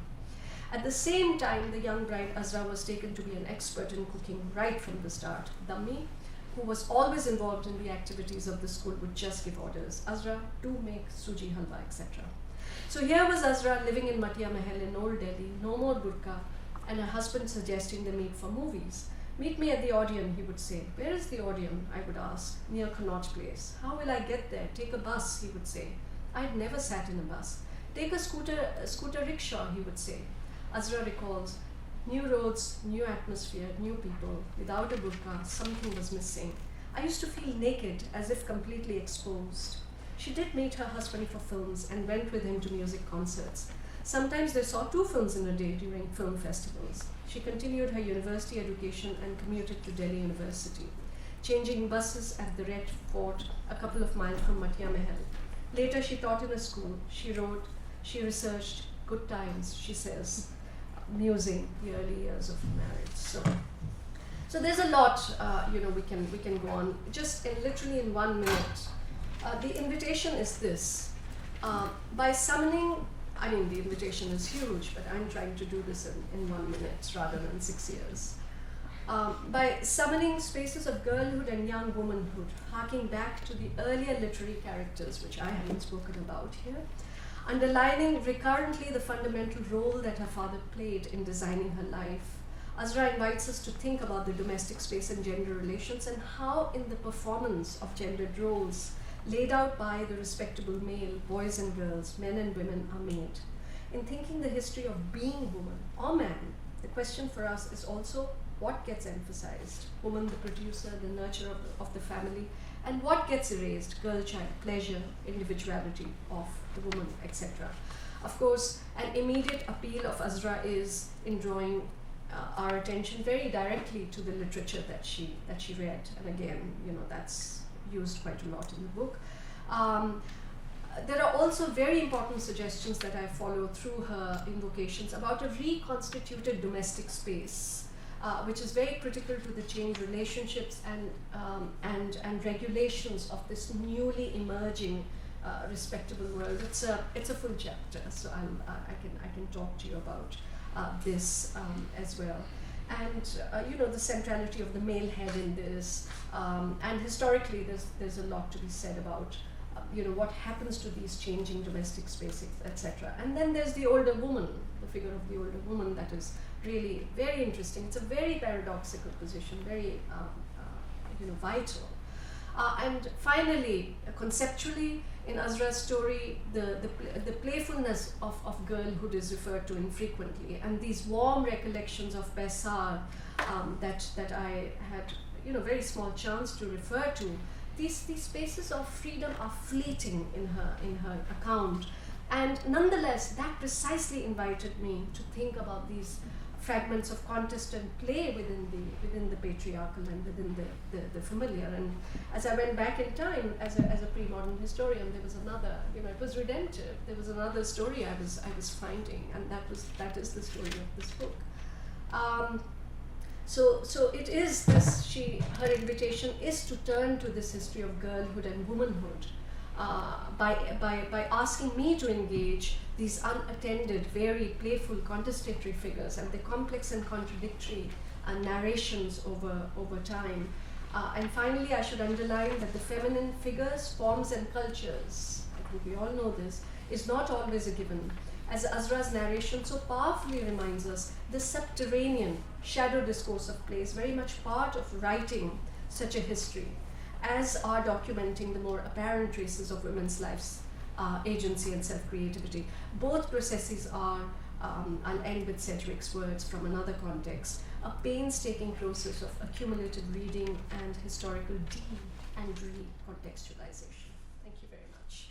At the same time, the young bride Ezra was taken to be an expert in cooking right from the start. Dammi, who was always involved in the activities of the school, would just give orders. Ezra, do make suji halwa, etc. So here was Ezra living in Matia Mahal in Old Delhi, no more burqa, and her husband suggesting they meet for movies. Meet me at the Odeon, he would say. Where is the Odeon? I would ask. Near Connaught Place. How will I get there? Take a bus, he would say. I'd never sat in a bus. Take a scooter rickshaw, he would say. Ezra recalls, new roads, new atmosphere, new people. Without a burqa, something was missing. I used to feel naked, as if completely exposed. She did meet her husband for films and went with him to music concerts. Sometimes they saw 2 films in a day during film festivals. She continued her university education and commuted to Delhi University, changing buses at the Red Fort a couple of miles from Matia Mahal. Later she taught in a school. She wrote, she researched. Good times, she says, musing the early years of marriage. So there's a lot, we can go on. Just literally in 1 minute, the invitation is this. By summoning, the invitation is huge, but I'm trying to do this in 1 minute rather than 6 years. by summoning spaces of girlhood and young womanhood, harking back to the earlier literary characters, which I haven't spoken about here, underlining recurrently the fundamental role that her father played in designing her life. Ezra invites us to think about the domestic space and gender relations and how in the performance of gendered roles laid out by the respectable male, boys and girls, men and women are made. In thinking the history of being woman or man, the question for us is also what gets emphasized? Woman, the producer, the nurturer of the family, and what gets erased? Girl, child, pleasure, individuality of the woman, etc. Of course, an immediate appeal of Ezra is in drawing our attention very directly to the literature that she read, and again, that's used quite a lot in the book. There are also very important suggestions that I follow through her invocations about a reconstituted domestic space, which is very critical to the changed relationships and regulations of this newly emerging respectable world. It's a full chapter, so I can talk to you about this as well. And the centrality of the male head in this, and historically there's a lot to be said about what happens to these changing domestic spaces, etc. And then there's the older woman, the figure of the older woman that is really very interesting. It's a very paradoxical position, very vital. And finally, conceptually, in Ezra's story, the playfulness of girlhood is referred to infrequently, and these warm recollections of Baisar that I had very small chance to refer to. These spaces of freedom are fleeting in her account, and nonetheless, that precisely invited me to think about these fragments of contest and play within the patriarchal and within the familiar. And as I went back in time as a pre-modern historian, there was another, it was redemptive. There was another story I was finding, and that is the story of this book. So it is this, her invitation is to turn to this history of girlhood and womanhood by asking me to engage these unattended, very playful, contestatory figures and the complex and contradictory narrations over time. And finally, I should underline that the feminine figures, forms and cultures, I think we all know this, is not always a given. As Ezra's narration so powerfully reminds us, the subterranean shadow discourse of play is very much part of writing such a history, as are documenting the more apparent traces of women's lives, agency and self-creativity. Both processes are, I'll end with Sedgwick's words from another context, a painstaking process of accumulated reading and historical de- and recontextualization. Thank you very much.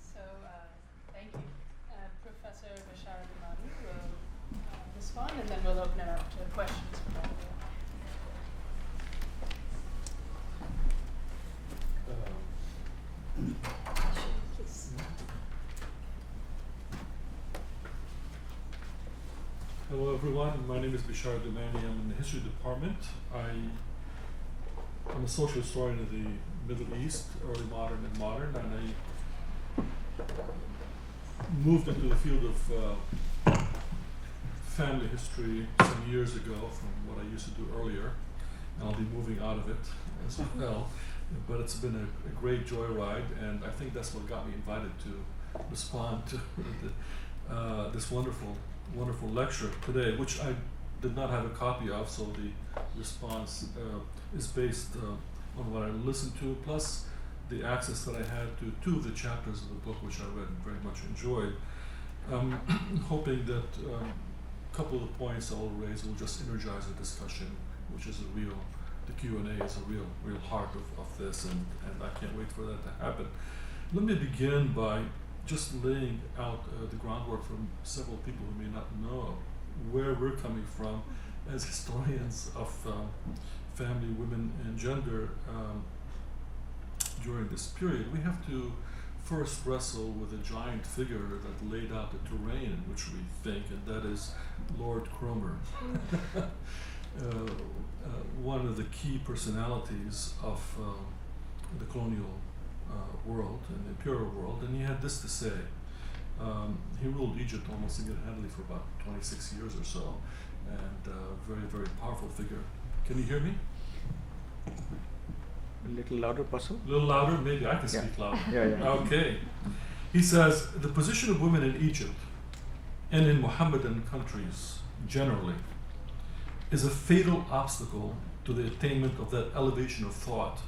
So, thank you. Professor Bashar Damani will respond, and then we'll open it up to questions from all of you. Hello everyone, my name is Bashar Damani. I'm in the history department. I'm a social historian of the Middle East, early modern and modern, and I moved into the field of family history some years ago from what I used to do earlier, and I'll be moving out of it as well. But it's been a great joyride, and I think that's what got me invited to respond to this wonderful lecture today, which I did not have a copy of, so the response is based on what I listened to, plus the access that I had to two of the chapters of the book, which I read and very much enjoyed. Hoping that a couple of the points I'll raise will just energize the discussion, which is the Q&A is a real heart of this, and I can't wait for that to happen. Let me begin by just laying out the groundwork from several people who may not know where we're coming from as historians of family, women, and gender during this period. We have to first wrestle with a giant figure that laid out the terrain in which we think, and that is Lord Cromer. One of the key personalities of the colonial world and the imperial world, and he had this to say. He ruled Egypt almost single-handedly for about 26 years or so, and very, very powerful figure. Can you hear me? A little louder, possible? A little louder? Maybe I can Yeah. speak louder. Yeah. Okay. He says, the position of women in Egypt and in Mohammedan countries generally is a fatal obstacle to the attainment of that elevation of thought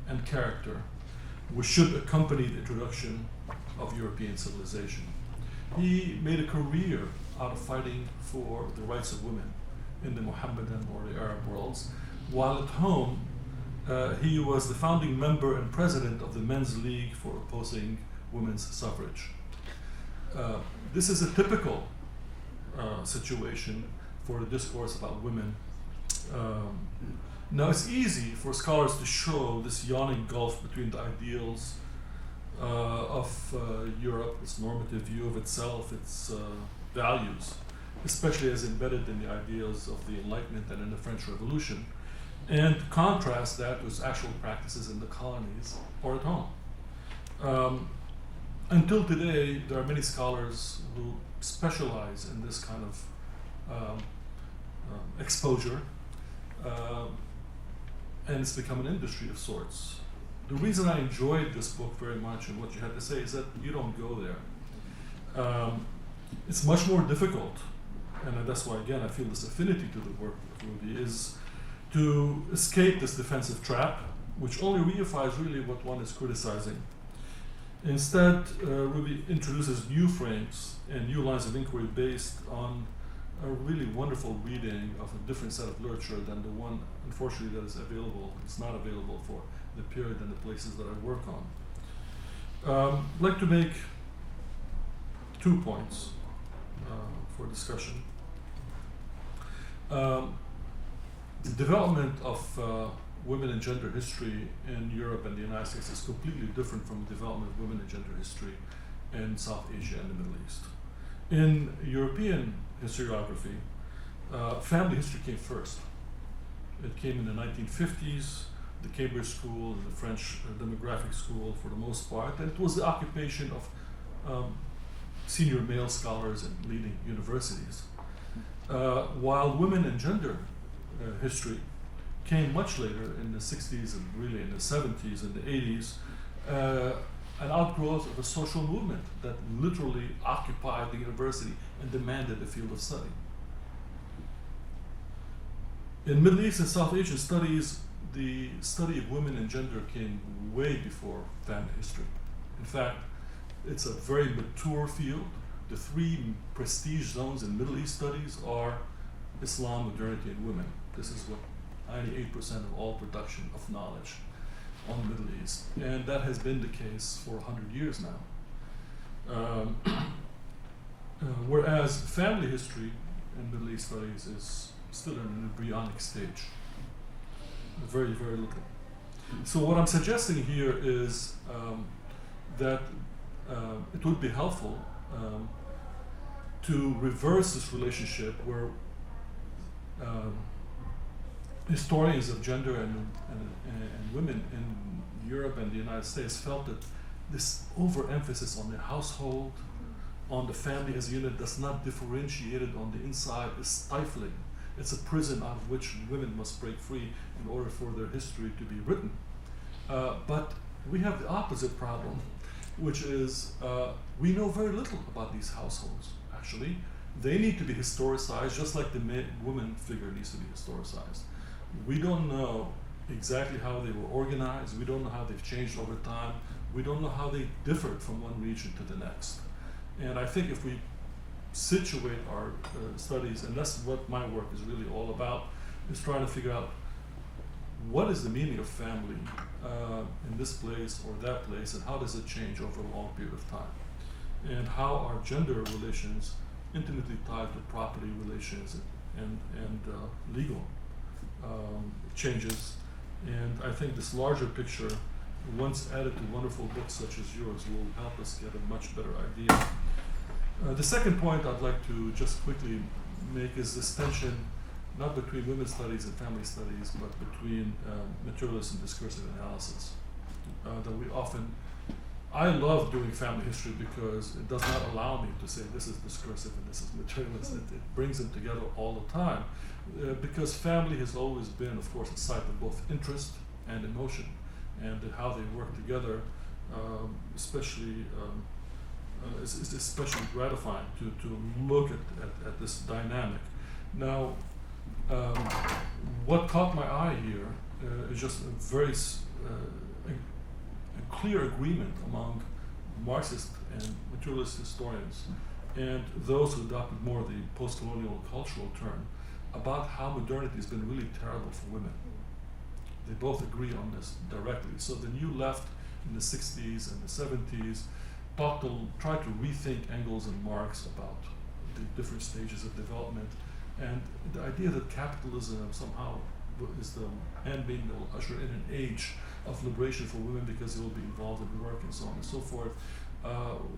and character which should accompany the introduction of European civilization. He made a career out of fighting for the rights of women in the Mohammedan or the Arab worlds, while at home he was the founding member and president of the Men's League for opposing women's suffrage. This is a typical situation for the discourse about women. Now it's easy for scholars to show this yawning gulf between the ideals of Europe, its normative view of itself, its values, especially as embedded in the ideals of the Enlightenment and in the French Revolution, and contrast that with actual practices in the colonies or at home. Until today, there are many scholars who specialize in this kind of exposure, and it's become an industry of sorts. The reason I enjoyed this book very much and what you had to say is that you don't go there. It's much more difficult, and that's why, again, I feel this affinity to the work of Rubie, is to escape this defensive trap, which only reifies really what one is criticizing. Instead, Rubie introduces new frames and new lines of inquiry based on a really wonderful reading of a different set of literature than the one, unfortunately, that is available. It's not available for the period and the places that I work on. I'd like to make 2 points for discussion. The development of women and gender history in Europe and the United States is completely different from the development of women and gender history in South Asia and the Middle East. In European historiography, family history came first. It came in the 1950s, the Cambridge School and the French demographic school for the most part, and it was the occupation of senior male scholars in leading universities. While women and gender history came much later in the 60s and really in the 70s and the 80s, an outgrowth of a social movement that literally occupied the university and demanded a field of study. In Middle East and South Asian studies, the study of women and gender came way before family history. In fact, it's a very mature field. The 3 prestige zones in Middle East studies are Islam, modernity, and women. This is what 98% of all production of knowledge on the Middle East. And that has been the case for 100 years now. Whereas family history in Middle East studies is still in an embryonic stage. Very, very little. So what I'm suggesting here is that it would be helpful to reverse this relationship where historians of gender and women in Europe and the United States felt that this overemphasis on the household, on the family as a unit that's not differentiated on the inside is stifling. It's a prison out of which women must break free in order for their history to be written. But we have the opposite problem, which is we know very little about these households, actually. They need to be historicized, just like the woman figure needs to be historicized. We don't know exactly how they were organized. We don't know how they've changed over time. We don't know how they differed from one region to the next. And I think if we situate our studies, and that's what my work is really all about, is trying to figure out what is the meaning of family in this place or that place, and how does it change over a long period of time, and how are gender relations intimately tied to property relations and legal changes. And I think this larger picture, once added to wonderful books such as yours, will help us get a much better idea. The second point I'd like to just quickly make is this tension, not between women's studies and family studies, but between materialist and discursive analysis, that we often I love doing family history because it does not allow me to say this is discursive and this is materialist. It brings them together all the time, because family has always been, of course, a site of both interest and emotion, and how they work together, especially is especially gratifying to look at this dynamic. Now, what caught my eye here is just a very a clear agreement among Marxist and materialist historians and those who adopted more the post-colonial cultural turn about how modernity has been really terrible for women. They both agree on this directly. So the new left in the 60s and the 70s tried to rethink Engels and Marx about the different stages of development, and the idea that capitalism somehow is the end being that will usher in an age of liberation for women because they will be involved in work and so on and so forth,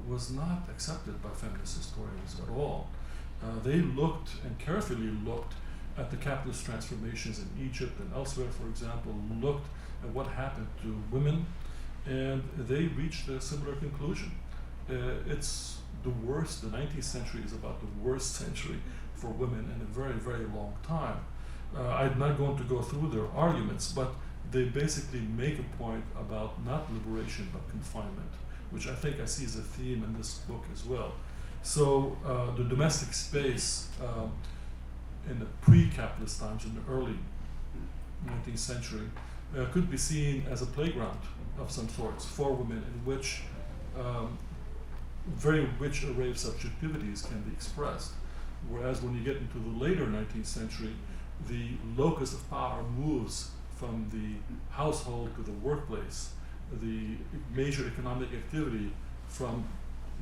was not accepted by feminist historians at all. They looked and carefully looked at the capitalist transformations in Egypt and elsewhere, for example, looked at what happened to women, and they reached a similar conclusion. It's the worst, the 19th century is about the worst century for women in a very, very long time. I'm not going to go through their arguments, but they basically make a point about not liberation but confinement, which I think I see as a theme in this book as well. So the domestic space in the pre-capitalist times, in the early 19th century, could be seen as a playground of some sorts for women in which very rich array of subjectivities can be expressed. Whereas when you get into the later 19th century, the locus of power moves from the household to the workplace. The major economic activity from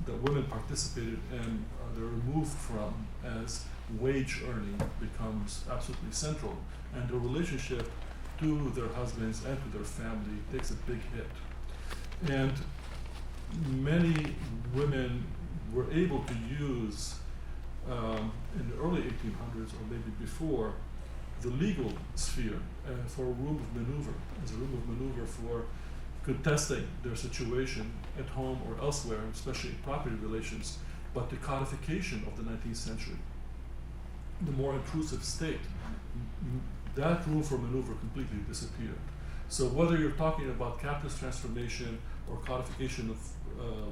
that women participated in, they're removed from as wage earning becomes absolutely central, and the relationship to their husbands and to their family takes a big hit. And many women were able to use, in the early 1800s or maybe before, the legal sphere for a room of maneuver, as a room of maneuver for contesting their situation at home or elsewhere, especially in property relations. But the codification of the 19th century, the more intrusive state, that room for maneuver completely disappeared. So whether you're talking about capitalist transformation or codification of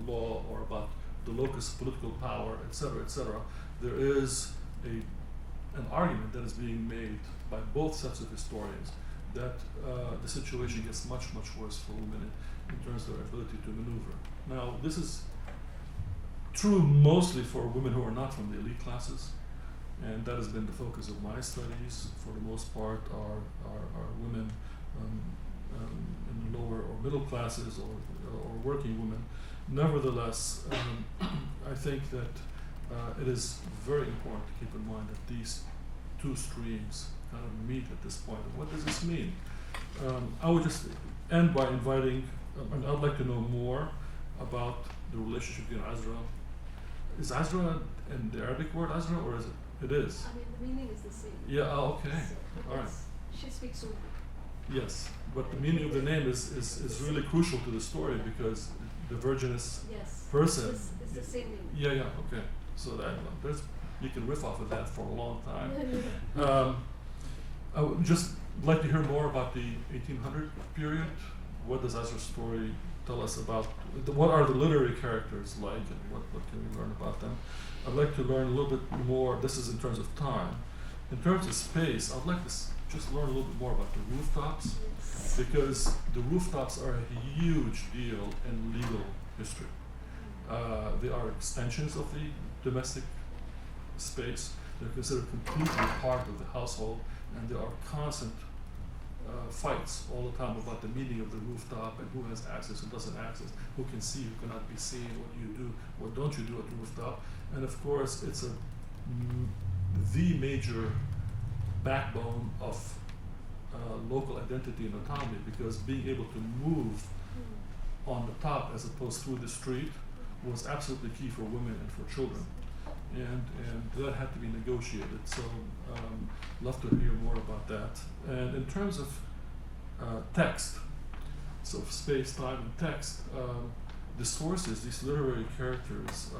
law, or about the locus of political power, et cetera, there is an argument that is being made by both sets of historians that the situation gets much, much worse for women in terms of their ability to maneuver. Now, this is true mostly for women who are not from the elite classes, and that has been the focus of my studies. For the most part, are women in the lower or middle classes or working women. Nevertheless, I think that it is very important to keep in mind that these two streams kind of meet at this point. And what does this mean? I would just end by inviting, and I'd like to know more about the relationship between Ezra. Is Ezra in the Arabic word Ezra, or is it? It is. I mean, the meaning is the same. Yeah, okay. So All right. She speaks Urdu. Yes, but the meaning of the name is really crucial to the story, because the virginous person. It's the same meaning. Yeah, okay. So that you can riff off of that for a long time. I would just like to hear more about the 1800 period. What does Ezra's story tell us about? What are the literary characters like, and what can we learn about them? I'd like to learn a little bit more. This is in terms of time. In terms of space, I'd like to just learn a little bit more about the rooftops, because the rooftops are a huge deal in legal history. They are extensions of the domestic space. They're considered completely part of the household, and there are constant fights all the time about the meaning of the rooftop and who has access, who doesn't access, who can see, who cannot be seen, what do you do, what don't you do at the rooftop. And of course, it's the major backbone of local identity and autonomy, because being able to move on the top as opposed through the street was absolutely key for women and for children. And that had to be negotiated. So love to hear more about that. And in terms of text, so space, time, and text, the sources, these literary characters,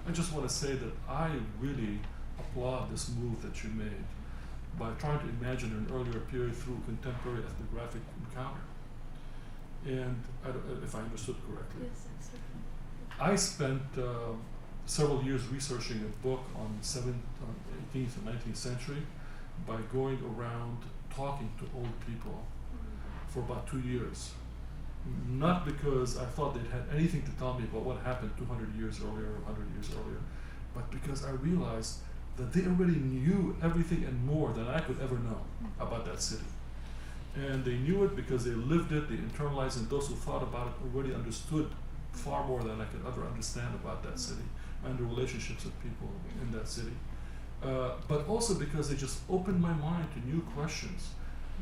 I just want to say that I really applaud this move that you made by trying to imagine an earlier period through contemporary ethnographic encounter. And if I understood correctly. Yes, absolutely. I spent several years researching a book on 18th and 19th century by going around talking to old people for about 2 years. Not because I thought they'd had anything to tell me about what happened 200 years earlier or 100 years earlier, but because I realized that they already knew everything and more than I could ever know about that city. And they knew it because they lived it, they internalized it, and those who thought about it already understood far more than I could ever understand about that city and the relationships of people in that city. But also because they just opened my mind to new questions,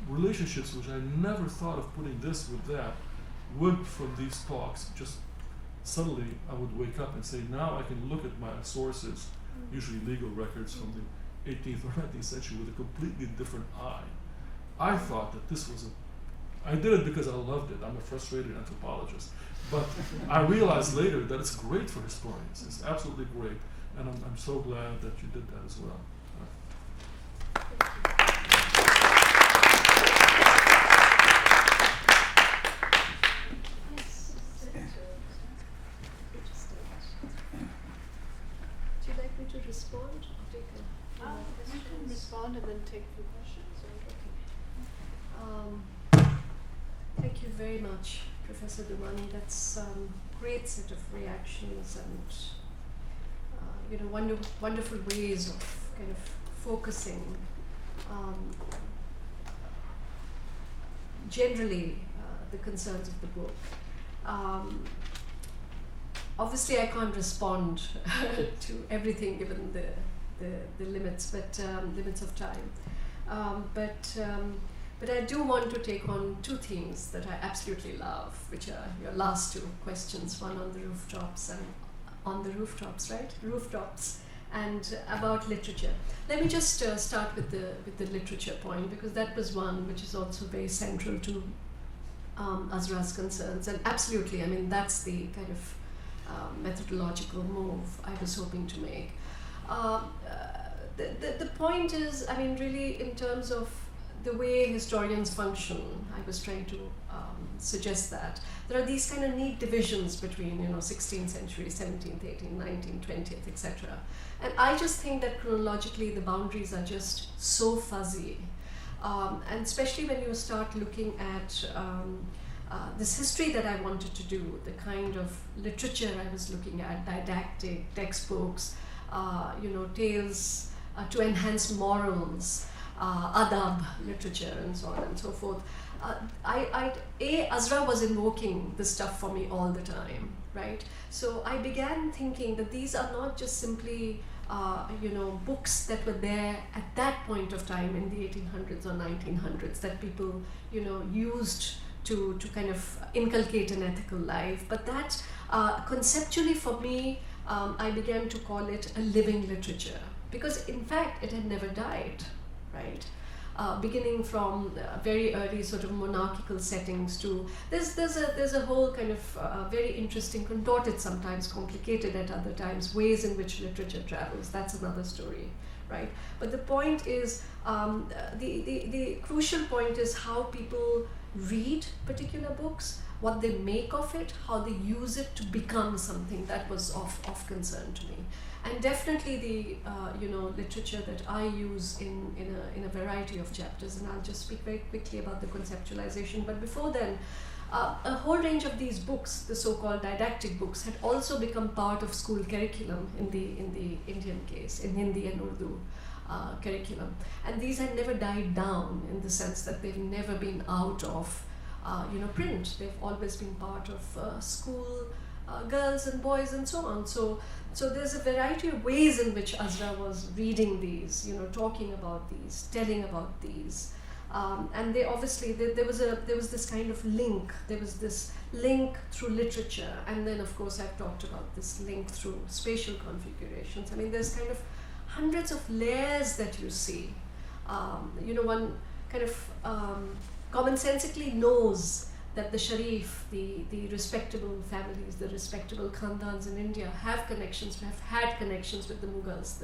relationships which I never thought of putting this with that, would from these talks just suddenly I would wake up and say, now I can look at my sources, usually legal records from the 18th or 19th century, with a completely different eye. I thought that this was I did it because I loved it. I'm a frustrated anthropologist. But I realized later that it's great for historians. It's absolutely great. And I'm so glad that you did that as well. Do you like me to respond or take a You can respond and then take a few questions. Thank you very much, Professor Dumani. That's great set of reactions and wonderful ways of kind of focusing generally the concerns of the book. Obviously, I can't respond to everything given the limits, but limits of time. But I do want to take on two themes that I absolutely love, which are your last two questions, one on the rooftops and on the rooftops, right? Rooftops and about literature. Let me just start with the literature point, because that was one which is also very central to Ezra's concerns. And absolutely, I mean, that's the kind of methodological move I was hoping to make. The point is, I mean, really in terms of the way historians function, I was trying to suggest that there are these kind of neat divisions between 16th century, 17th, 18th, 19th, 20th, etc. And I just think that chronologically the boundaries are just so fuzzy, and especially when you start looking at this history that I wanted to do, the kind of literature I was looking at, didactic textbooks, tales to enhance morals, adab literature, and so on and so forth. Ezra was invoking this stuff for me all the time, right? So I began thinking that these are not just simply, books that were there at that point of time in the 1800s or 1900s that people, used to kind of inculcate an ethical life, but that conceptually for me, I began to call it a living literature, because in fact it had never died, right? Beginning from very early sort of monarchical settings to there's a whole kind of very interesting, contorted sometimes, complicated at other times, ways in which literature travels. That's another story, right? But the point is, the crucial point is how people read particular books, what they make of it, how they use it to become something. That was of concern to me. And definitely the literature that I use in a variety of chapters, and I'll just speak very quickly about the conceptualization. But before then, a whole range of these books, the so-called didactic books, had also become part of school curriculum in the Indian case, in Hindi and Urdu curriculum. And these had never died down in the sense that they've never been out of print. They've always been part of school girls and boys and so on. So there's a variety of ways in which Ezra was reading these, talking about these, telling about these, and they obviously there was this kind of link. There was this link through literature, and then of course I've talked about this link through spatial configurations. I mean, there's kind of hundreds of layers that you see. One kind of commonsensically knows that the Sharif, the respectable families, the respectable Khandans in India have had connections with the Mughals,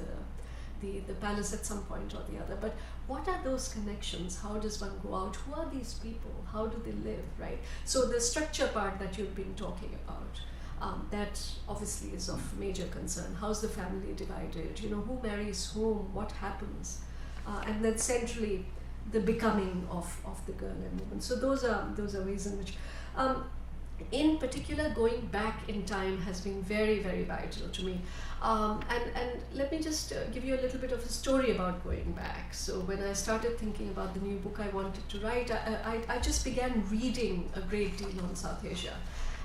the palace at some point or the other. But what are those connections? How does one go out? Who are these people? How do they live, right? So the structure part that you've been talking about, that obviously is of major concern. How's the family divided? Who marries whom? What happens? And then centrally, the becoming of the girl and woman. So those are ways in which, in particular, going back in time has been very, very vital to me. And let me just give you a little bit of a story about going back. So when I started thinking about the new book I wanted to write, I just began reading a great deal on South Asia.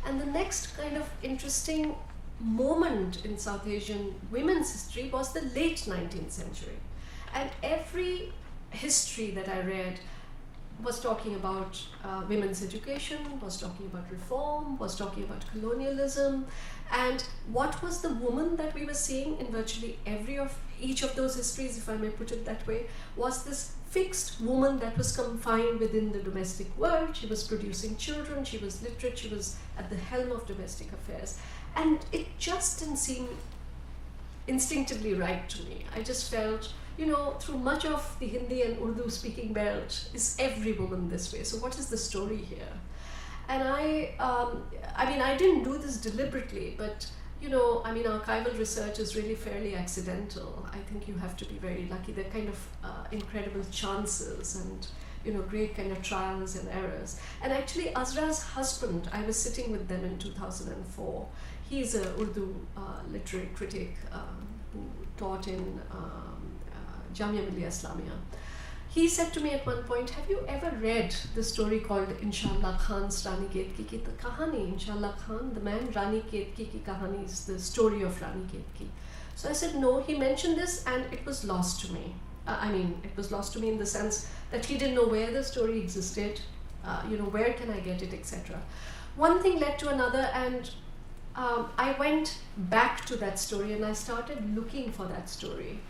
And the next kind of interesting moment in South Asian women's history was the late 19th century. And every history that I read was talking about women's education, was talking about reform, was talking about colonialism, and what was the woman that we were seeing in virtually each of those histories, if I may put it that way, was this fixed woman that was confined within the domestic world. She was producing children, she was literate, she was at the helm of domestic affairs, and it just didn't seem instinctively right to me. I just felt, through much of the Hindi and Urdu speaking belt, is every woman this way? So what is the story here? And I didn't do this deliberately, but archival research is really fairly accidental. I think you have to be very lucky. They're kind of incredible chances and great kind of trials and errors. And actually, Ezra's husband, I was sitting with them in 2004. He's a Urdu literary critic who taught in Jamia Millia Islamia. He said to me at one point, have you ever read the story called Inshallah Khan's Rani Ketki Ki Kahani? Inshallah Khan, the man, Rani Ketki Ki Kahani is the story of Rani Ketki. So I said, no. He mentioned this and it was lost to me. It was lost to me in the sense that he didn't know where the story existed, where can I get it, etc. One thing led to another, and I went back to that story and I started looking for that story.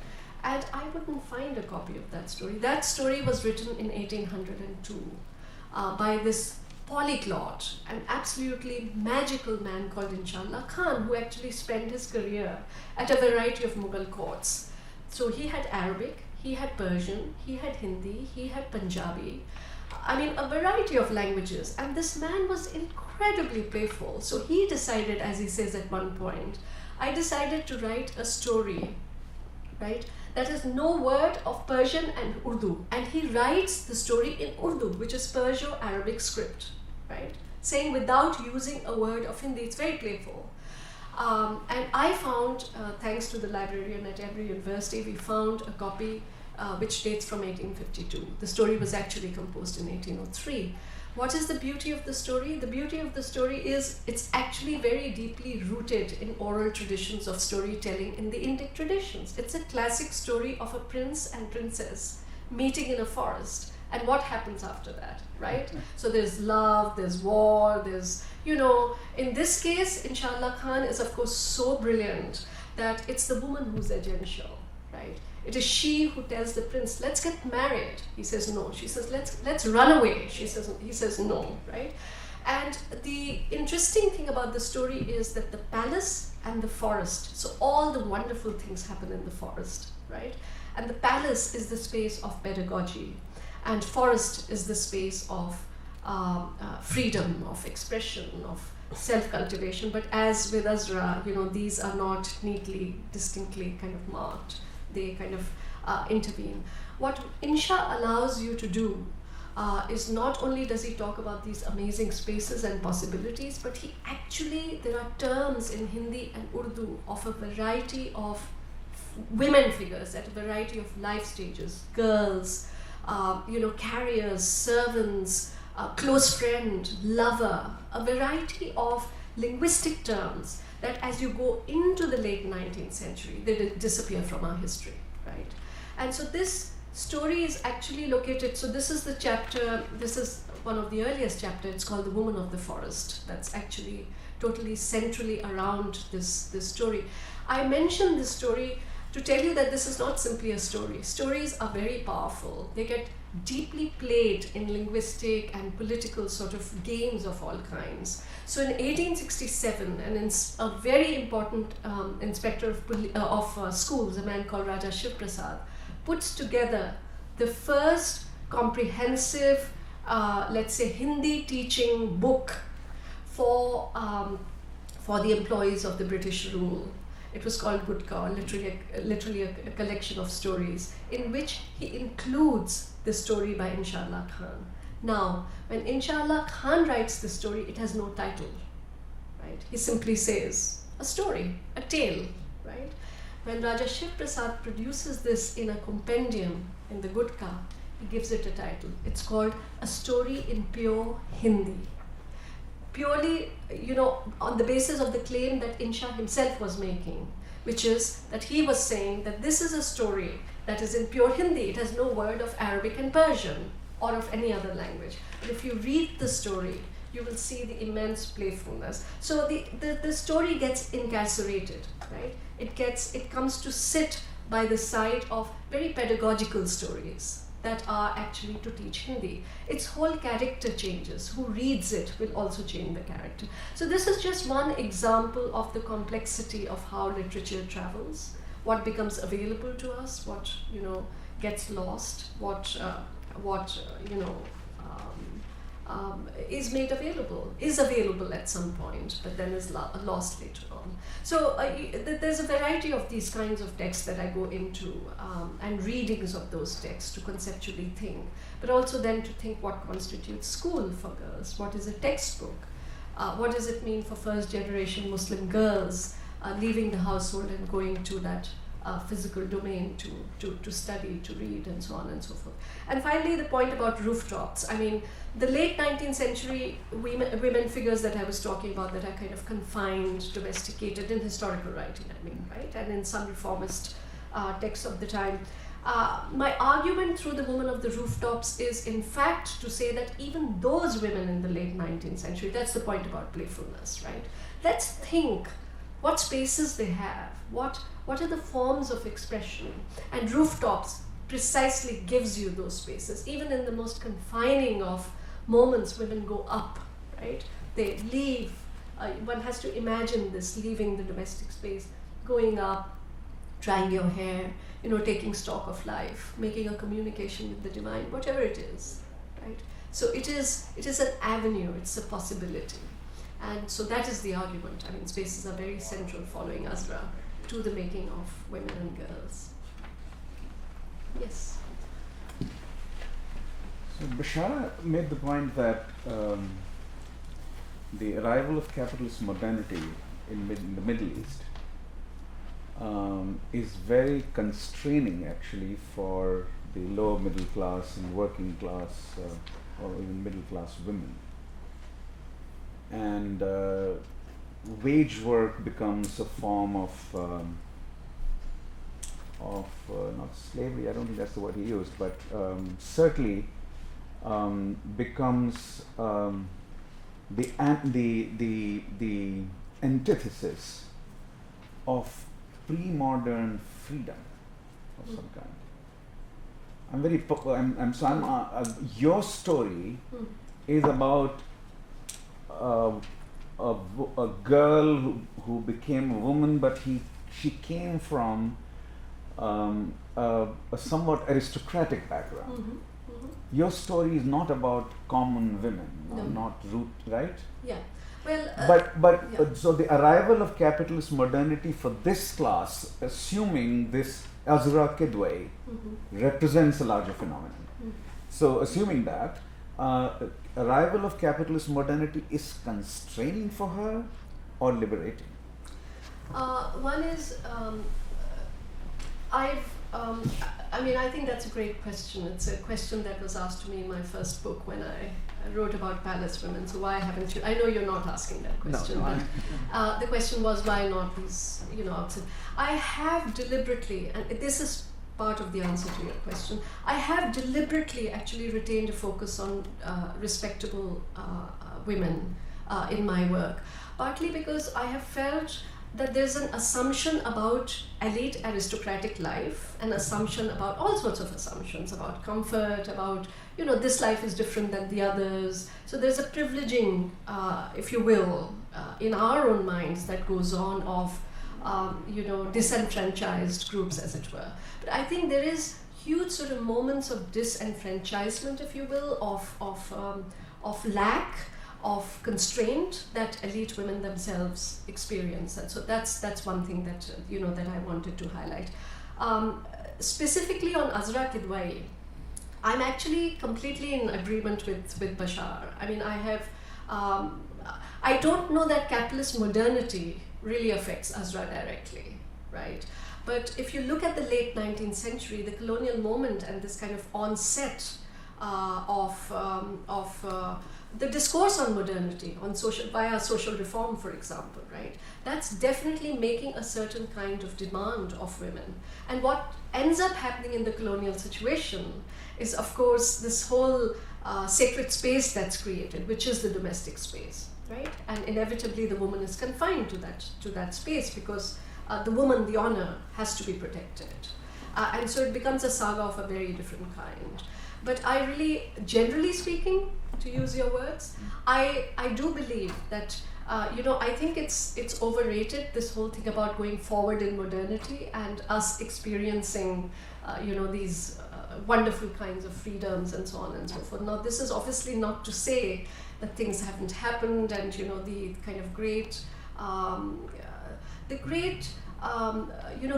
And I wouldn't find a copy of that story. That story was written in 1802 by this polyglot, an absolutely magical man called Inshallah Khan, who actually spent his career at a variety of Mughal courts. So he had Arabic, he had Persian, he had Hindi, he had Punjabi. A variety of languages. And this man was incredibly playful. So he decided, as he says at one point, I decided to write a story, right? That is no word of Persian and Urdu. And he writes the story in Urdu, which is Perso-Arabic script, right? Saying without using a word of Hindi. It's very playful. And I found, thanks to the librarian at Emory University, we found a copy which dates from 1852. The story was actually composed in 1803. What is the beauty of the story? The beauty of the story is it's actually very deeply rooted in oral traditions of storytelling in the Indic traditions. It's a classic story of a prince and princess meeting in a forest. And what happens after that, right? So there's love, there's war, there's, in this case, Inshallah Khan is of course so brilliant that it's the woman who's essential, right? It is she who tells the prince, let's get married. He says no. She says, let's run away. He says no, right? And the interesting thing about the story is that the palace and the forest, so all the wonderful things happen in the forest, right? And the palace is the space of pedagogy, and forest is the space of freedom, of expression, of self-cultivation. But as with Ezra, these are not neatly, distinctly kind of marked. They kind of intervene. What Insha allows you to do is not only does he talk about these amazing spaces and possibilities, but there are terms in Hindi and Urdu of a variety of women figures at a variety of life stages, girls, carriers, servants, close friend, lover, a variety of linguistic terms that as you go into the late 19th century, they disappear from our history, right? And so this story is actually located, so this is the chapter, this is one of the earliest chapters, it's called The Woman of the Forest. That's actually totally centrally around this story. I mentioned this story to tell you that this is not simply a story. Stories are very powerful. They get deeply played in linguistic and political sort of games of all kinds. So in 1867, a very important inspector of schools, a man called Raja Shiv Prasad, puts together the first comprehensive, let's say, Hindi teaching book for the employees of the British rule. It was called Gutka, literally a collection of stories, in which he includes the story by Inshallah Khan. Now, when Inshallah Khan writes the story, it has no title, right? He simply says a story, a tale, right? When Raja Shiv Prasad produces this in a compendium in the Gutka, he gives it a title. It's called A Story in Pure Hindi. Purely, on the basis of the claim that Insha himself was making, which is that he was saying that this is a story that is in pure Hindi. It has no word of Arabic and Persian or of any other language. But if you read the story, you will see the immense playfulness. So the story gets incarcerated, right? It comes to sit by the side of very pedagogical stories that are actually to teach Hindi. Its whole character changes. Who reads it will also change the character. So this is just one example of the complexity of how literature travels, what becomes available to us, what gets lost, what is made available, is available at some point, but then is lost later on. So there's a variety of these kinds of texts that I go into, and readings of those texts to conceptually think, but also then to think what constitutes school for girls, what is a textbook, what does it mean for first generation Muslim girls leaving the household and going to that physical domain to study, to read, and so on and so forth. And finally, the point about rooftops. I mean, the late 19th century women figures that I was talking about that are kind of confined, domesticated in historical writing, right? And in some reformist texts of the time. My argument through the woman of the rooftops is, in fact, to say that even those women in the late 19th century, that's the point about playfulness, right? Let's think what spaces they have, what are the forms of expression, and rooftops precisely gives you those spaces. Even in the most confining of moments, women go up, right? They leave, one has to imagine this, leaving the domestic space, going up, drying your hair, taking stock of life, making a communication with the divine, whatever it is, right? So it is an avenue, it's a possibility. And so that is the argument. I mean, spaces are very central, following Ezra, to the making of women and girls. Yes? So Bashara made the point that the arrival of capitalist modernity in the Middle East is very constraining, actually, for the lower middle class and working class or even middle class women. And wage work becomes a form of not slavery, I don't think that's the word he used, but certainly becomes the antithesis of pre-modern freedom of some kind. Your story is about a girl who became a woman, but she came from a somewhat aristocratic background. Mm-hmm. Mm-hmm. Your story is not about common women, No. not root, right? Yeah. Well, So the arrival of capitalist modernity for this class, assuming this Ezra Kidway represents a larger phenomenon. So assuming that, arrival of capitalist modernity is constraining for her or liberating? One is, I think that's a great question. It's a question that was asked to me in my first book when I wrote about palace women. So why haven't you? I know you're not asking that question, No. but the question was, why not these, outside? I have deliberately, and this is part of the answer to your question, I have deliberately actually retained a focus on respectable women in my work, partly because I have felt that there's an assumption about elite aristocratic life, an assumption about all sorts of assumptions about comfort, about, this life is different than the others. So there's a privileging, if you will, in our own minds that goes on of, disenfranchised groups, as it were. But I think there is huge sort of moments of disenfranchisement, if you will, of lack, of constraint that elite women themselves experience. And so that's one thing that, that I wanted to highlight. Specifically on Azra Kidwai, I'm actually completely in agreement with Bashar. I mean, I don't know that capitalist modernity really affects Azra directly, right? But if you look at the late 19th century, the colonial moment and this kind of onset of the discourse on modernity, on via social reform, for example, right? That's definitely making a certain kind of demand of women. And what ends up happening in the colonial situation is, of course, this whole sacred space that's created, which is the domestic space, right? And inevitably, the woman is confined to that space because the woman, the honor, has to be protected. And so it becomes a saga of a very different kind. But I really, generally speaking, to use your words, I do believe that, I think it's overrated, this whole thing about going forward in modernity and us experiencing, these wonderful kinds of freedoms and so on and so forth. Now, this is obviously not to say that things haven't happened and, the kind of great,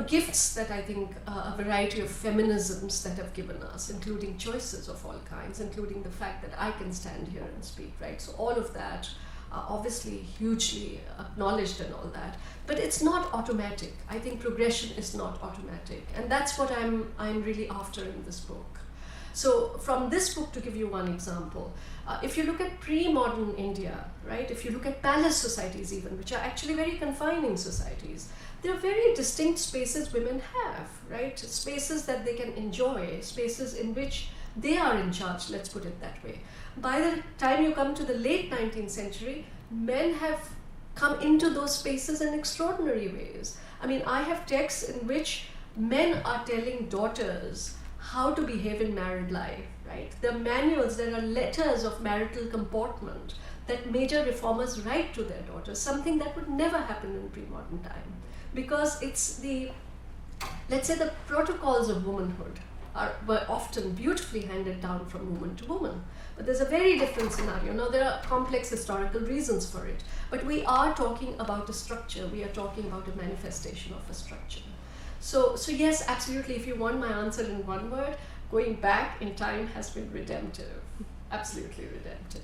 gifts that I think a variety of feminisms that have given us, including choices of all kinds, including the fact that I can stand here and speak, right? So all of that, obviously hugely acknowledged and all that, but it's not automatic. I think progression is not automatic, and that's what I'm really after in this book. So from this book, to give you one example, if you look at pre-modern India, right, if you look at palace societies even, which are actually very confining societies, there are very distinct spaces women have, right? Spaces that they can enjoy, spaces in which they are in charge, let's put it that way. By the time you come to the late 19th century, men have come into those spaces in extraordinary ways. I mean, I have texts in which men are telling daughters how to behave in married life, right? There are manuals, there are letters of marital comportment that major reformers write to their daughters, something that would never happen in pre-modern time. Because it's let's say the protocols of womanhood were often beautifully handed down from woman to woman. But there's a very different scenario. Now, there are complex historical reasons for it, but we are talking about a structure. We are talking about a manifestation of a structure. So yes, absolutely, if you want my answer in one word, going back in time has been redemptive. Absolutely redemptive.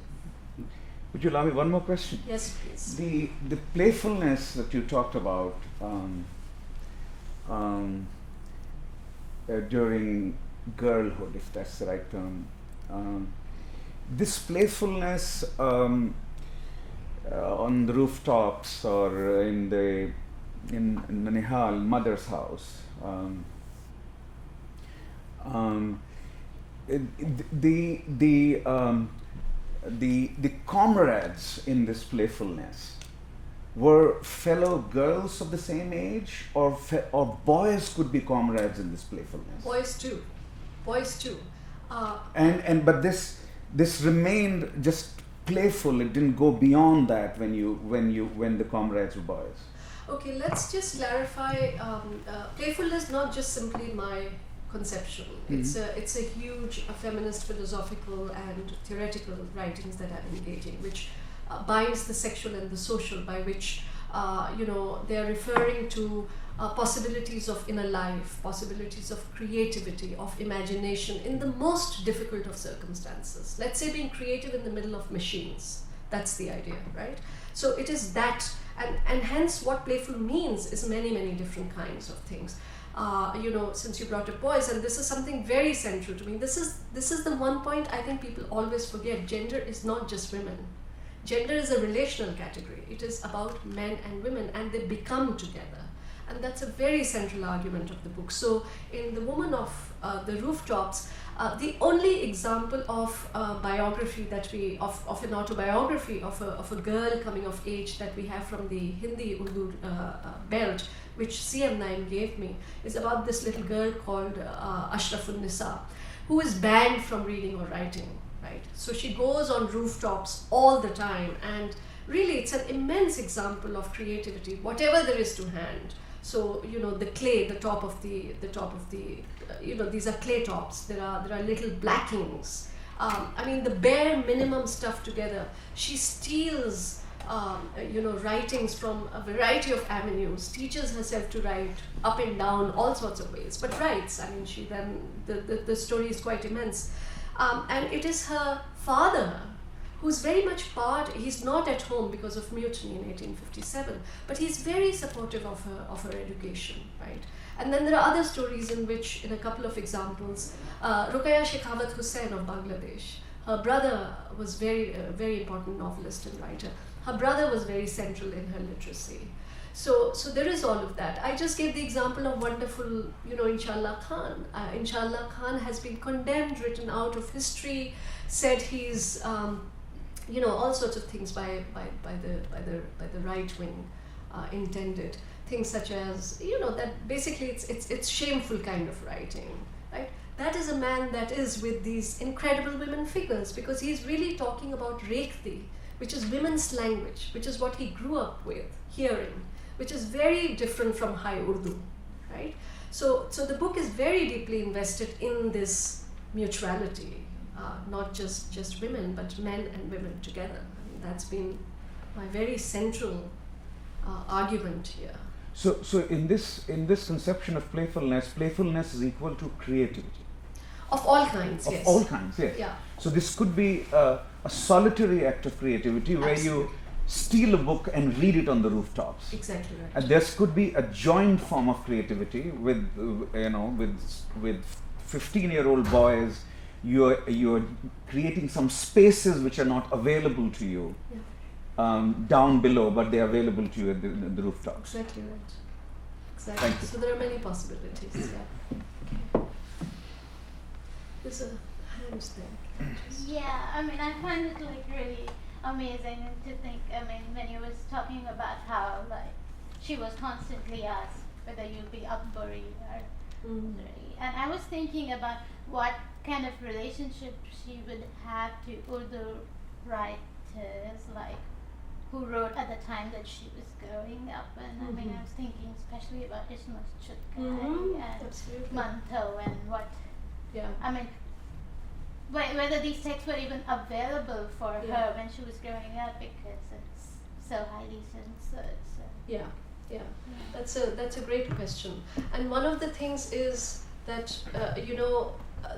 Would you allow me one more question? Yes, please. The playfulness that you talked about during girlhood, if that's the right term, this playfulness on the rooftops or in the Nihal mother's house, the comrades in this playfulness were fellow girls of the same age, or boys could be comrades in this playfulness? Boys too. But this remained just playful. It didn't go beyond that when the comrades were boys. Okay, let's just clarify. Playfulness is not just simply my conception. Mm-hmm. It's a huge feminist philosophical and theoretical writings that I'm engaging, which binds the sexual and the social, by which they are referring to possibilities of inner life, possibilities of creativity, of imagination in the most difficult of circumstances. Let's say being creative in the middle of machines. That's the idea, right? So it is that, and hence what playful means is many, many different kinds of things. Since you brought up boys, and this is something very central to me. This is the one point I think people always forget. Gender is not just women. Gender is a relational category. It is about men and women, and they become together. And that's a very central argument of the book. So in The Woman of the Rooftops, the only example of biography that of an autobiography of a girl coming of age that we have from the Hindi Urdu belt, which CM Naim gave me, is about this little girl called Ashrafun Nisa, who is banned from reading or writing, right? So she goes on rooftops all the time, and really it's an immense example of creativity, whatever there is to hand. So, you know, the clay, the top of the you know, these are clay tops. There are little blackings. I mean, the bare minimum stuff together. She steals, you know, writings from a variety of avenues, teaches herself to write up and down, all sorts of ways, but writes. I mean, she then, the story is quite immense. And it is her father who's very much part. He's not at home because of mutiny in 1857, but he's very supportive of her education, right? And then there are other stories in which, in a couple of examples, Ruqayya Shekhawat Hussain of Bangladesh, her brother was very important novelist and writer. Her brother was very central in her literacy. So there is all of that. I just gave the example of wonderful, you know, Inshallah Khan. Inshallah Khan has been condemned, written out of history, said he's, you know, all sorts of things by the right wing intended. Things such as, you know, that basically it's shameful kind of writing, right? That is a man that is with these incredible women figures, because he's really talking about Rekhti, which is women's language, which is what he grew up with, hearing, which is very different from High Urdu, right? So the book is very deeply invested in this mutuality, not just women, but men and women together. I mean, that's been my very central argument here. So in this conception of playfulness is equal to creativity. Of all kinds, yes. Of all kinds, yes. Yeah. So this could be a solitary act of creativity where Absolutely. you steal a book and read it on the rooftops. Exactly right. And this could be a joint form of creativity with, you know, with 15-year-old boys. You're creating some spaces which are not available to you. Yeah. Down below, but they are available to you at the rooftops. Exactly right. Exactly. Thank you. So there are many possibilities. Yeah. Okay. There's a hand thing. Yeah, I mean, I find it like really amazing to think. I mean, when you was talking about how like she was constantly asked whether you'd be Akbari or Durrani, and I was thinking about what kind of relationship she would have to Urdu writers, like who wrote at the time that she was growing up. And I mean, I was thinking especially about Ismail Chutkai and Absolutely. Manto and what. Yeah. I mean, whether these texts were even available for her when she was growing up, because it's so highly censored. So. Yeah. That's a great question. And one of the things is that you know,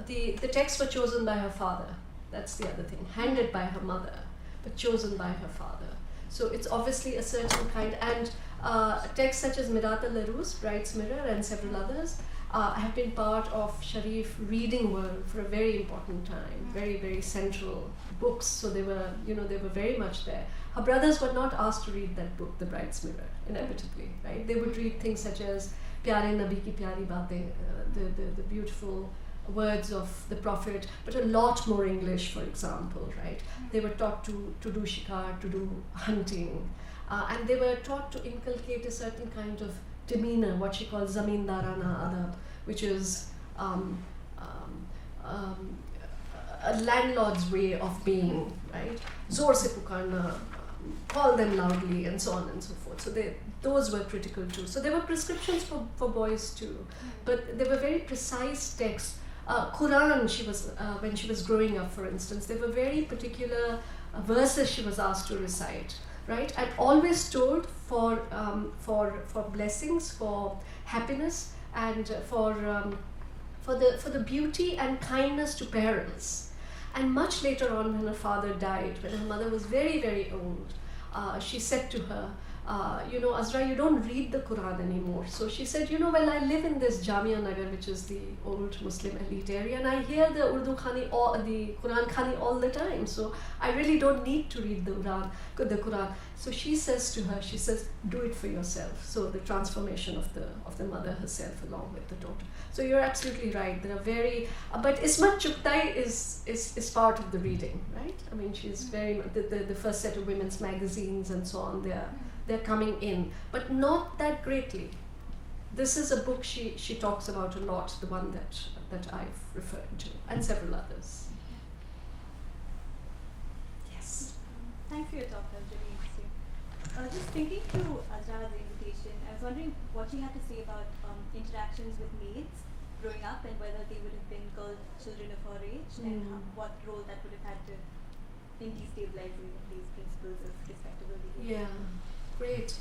the texts were chosen by her father. That's the other thing. Handed by her mother, but chosen by her father. So it's obviously a certain kind. And texts such as Mirat al-Larus, Bride's Mirror, and several others have been part of Sharif reading world for a very important time. Very, very central books. So they were, you know, they were very much there. Her brothers were not asked to read that book, The Bride's Mirror, inevitably, right? They would read things such as Pyare Nabi ki Pyari Baatein, the beautiful words of the Prophet, but a lot more English, for example, right? They were taught to do shikar, to do hunting, and they were taught to inculcate a certain kind of demeanor, what she calls zamindarana adab, which is a landlord's way of being, right? Zor se pukarna, call them loudly, and so on and so forth. So those were critical too. So there were prescriptions for boys too, but they were very precise texts. Quran, she was when she was growing up, for instance, there were very particular verses she was asked to recite, right? And always told for blessings, for happiness, and for the beauty and kindness to parents. And much later on, when her father died, when her mother was very, very old, she said to her, Ezra, you don't read the Quran anymore. So she said, well, I live in this Jamia Nagar, which is the old Muslim elite area, and I hear the Urdu Khani or the Quran Khani all the time. So I really don't need to read the Quran. So she says to her, do it for yourself. So the transformation of the mother herself along with the daughter. So you're absolutely right. There are but Ismat Chugtai is part of the reading, right? I mean, she's very the first set of women's magazines and so on. They're coming in, but not that greatly. This is a book she talks about a lot, the one that I've referred to, and several others. Yes. Thanks for your talk, that was really interesting. Just thinking through Ezra's invitation, I was wondering what she had to say about interactions with maids growing up and whether they would have been called children of her age and what role that would have had in destabilizing these principles of respectable behavior. Yeah. Great.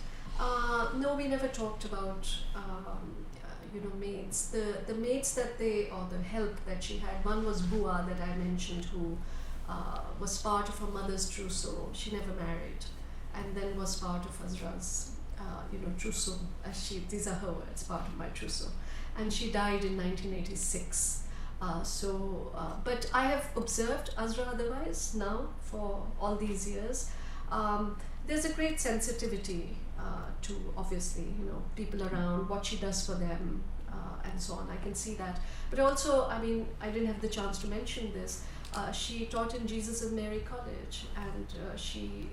No, we never talked about maids. The maids or the help that she had. One was Bua that I mentioned, who was part of her mother's trousseau. She never married, and then was part of Ezra's trousseau. These are her words, part of my trousseau, and she died in 1986. But I have observed Ezra otherwise now for all these years. There's a great sensitivity to, obviously, people around, what she does for them, and so on. I can see that. But also, I mean, I didn't have the chance to mention this. She taught in Jesus and Mary College, and she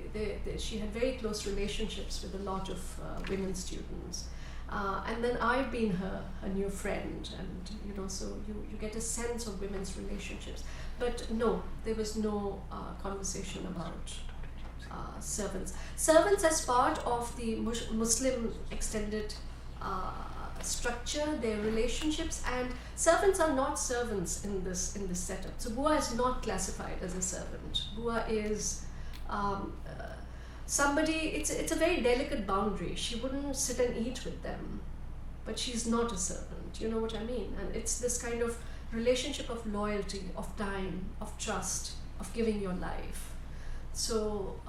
had very close relationships with a lot of women students. And then I've been her new friend, and so you get a sense of women's relationships. But no, there was no conversation about servants. Servants as part of the Muslim extended structure, their relationships, and servants are not servants in this setup. So Bua is not classified as a servant. Bua is somebody. It's a very delicate boundary. She wouldn't sit and eat with them, but she's not a servant. You know what I mean? And it's this kind of relationship of loyalty, of time, of trust, of giving your life. So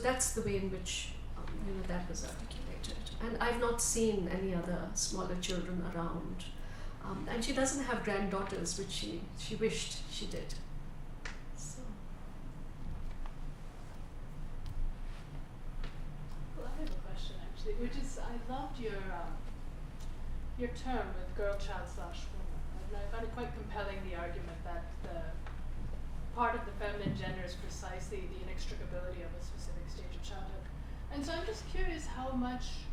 that's the way in which that was articulated. And I've not seen any other smaller children around. And she doesn't have granddaughters, which she wished she did. So. Well, I have a question actually, which is I loved your term with girl child / woman. And I found it quite compelling, the argument that the part of the feminine gender is precisely the inextricability of a specific stage of childhood. And so I'm just curious how much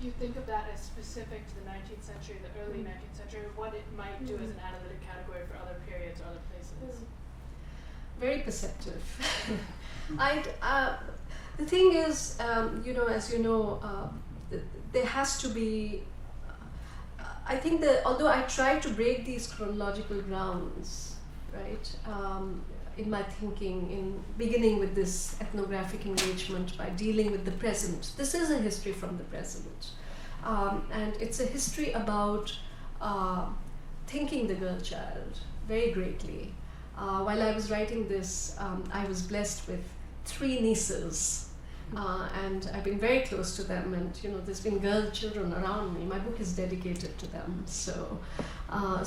you think of that as specific to the 19th century, the early 19th century, what it might do as an analytic category for other periods or other places. Very perceptive. The thing is, as you know, there has to be, I think although I try to break these chronological grounds, right, in my thinking, in beginning with this ethnographic engagement by dealing with the present. This is a history from the present. And it's a history about thinking the girl child very greatly. While I was writing this, I was blessed with 3 nieces. And I've been very close to them, and there's been girl children around me. My book is dedicated to them, so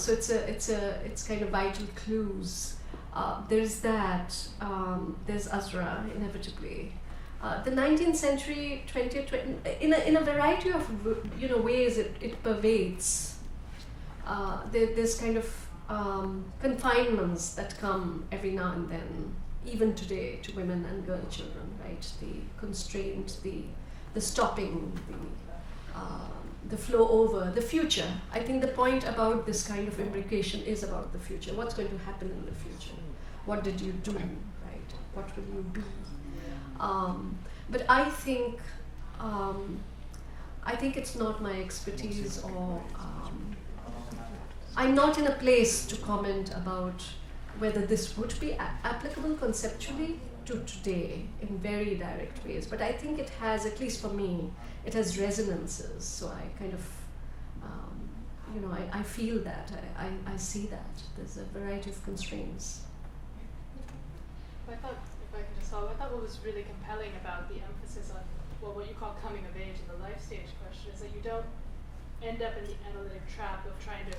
it's kind of vital clues. There's that. There's Ezra, inevitably. The 19th century, 20th, in a variety of ways, it pervades. There's kind of confinements that come every now and then, even today, to women and girl children, right? The constraint, the stopping, the flow over, the future. I think the point about this kind of imbrication is about the future. What's going to happen in the future? What did you do, right? What will you be? But I think it's not my expertise, or I'm not in a place to comment about whether this would be applicable conceptually to today in very direct ways. But I think it has, at least for me, it has resonances. So I kind of, I feel that, I see that. There's a variety of constraints. I thought, if I can just follow, I thought what was really compelling about the emphasis on well, what you call coming of age and the life stage question is that you don't end up in the analytic trap of trying to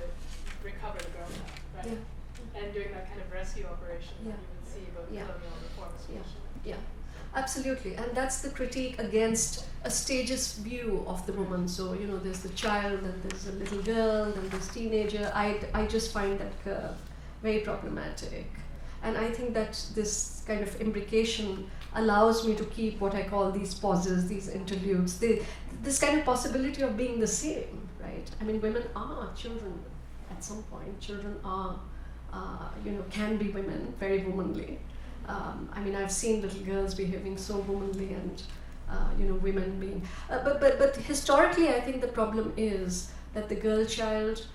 recover the grown up, right? Yeah. And doing that kind of rescue operation that you would see about colonial reform especially. Yeah, absolutely. And that's the critique against a stages view of the woman. So, you know, there's the child, and there's a little girl, and there's teenager. I just find that curve very problematic. And I think that this kind of imbrication allows me to keep what I call these pauses, these interludes, this kind of possibility of being the same, right? I mean, women are children at some point. Children are, can be women, very womanly. I mean, I've seen little girls behaving so womanly, and women being. But historically, I think the problem is that the girl child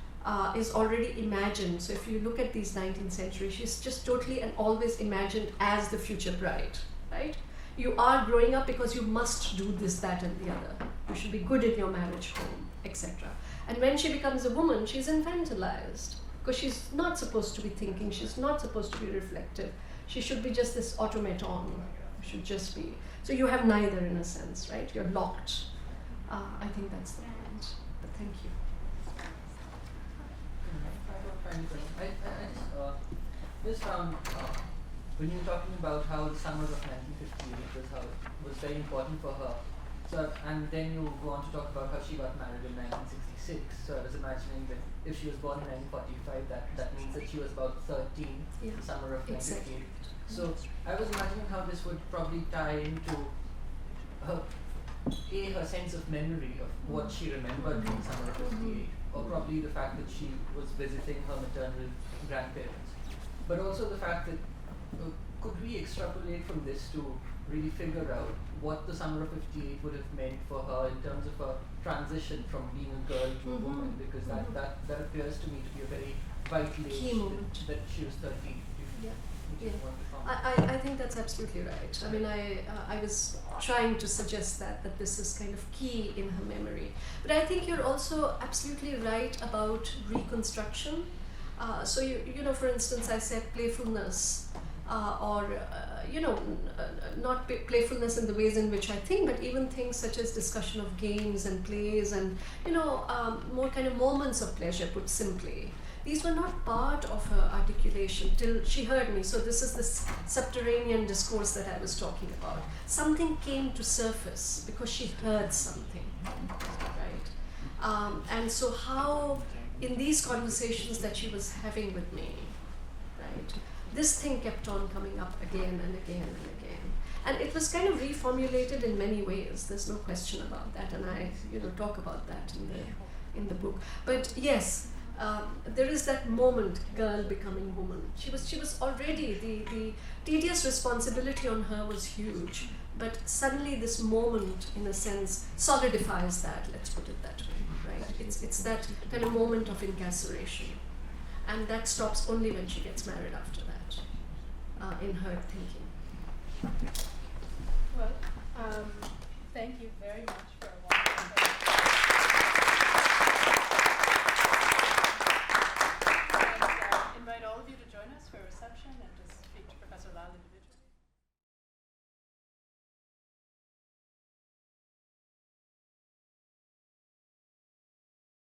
is already imagined. So if you look at these 19th century, she's just totally and always imagined as the future bride, right? You are growing up because you must do this, that, and the other. You should be good in your marriage home, etc. And when she becomes a woman, she's infantilized because she's not supposed to be thinking. She's not supposed to be reflective. She should be just this automaton. Should just be. So you have neither in a sense, right? You're locked. I think that's the point. But thank you. I just found when you were talking about how the summer of 1958 was very important for her. So, and then you go on to talk about how she got married in 1966. So I was imagining that if she was born in 1945, that means that she was about 13, the summer of 1958. Exactly. So I was imagining how this would probably tie into her sense of memory of what she remembered from summer of 58. Or probably the fact that she was visiting her maternal grandparents. But also the fact that could we extrapolate from this to really figure out what the summer of 58 would have meant for her in terms of a transition from being a girl to a woman, because that appears to me to be a very vital age that she was 13. I think that's absolutely right. I mean, I was trying to suggest that this is kind of key in her memory. But I think you're also absolutely right about reconstruction. So for instance, I said playfulness, not playfulness in the ways in which I think, but even things such as discussion of games and plays and more kind of moments of pleasure, put simply. These were not part of her articulation till she heard me. So this is this subterranean discourse that I was talking about. Something came to surface because she heard something, right? And so how, in these conversations that she was having with me, right, this thing kept on coming up again and again and again. And it was kind of reformulated in many ways. There's no question about that, and I talk about that in the book. But yes, there is that moment, girl becoming woman. She was already, the tedious responsibility on her was huge, but suddenly this moment, in a sense, solidifies that, let's put it that way, right? It's that kind of moment of incarceration. And that stops only when she gets married after that, in her thinking. Well, thank you very much for a wonderful invite all of you to join us for a reception and to speak to Professor Lyle individually.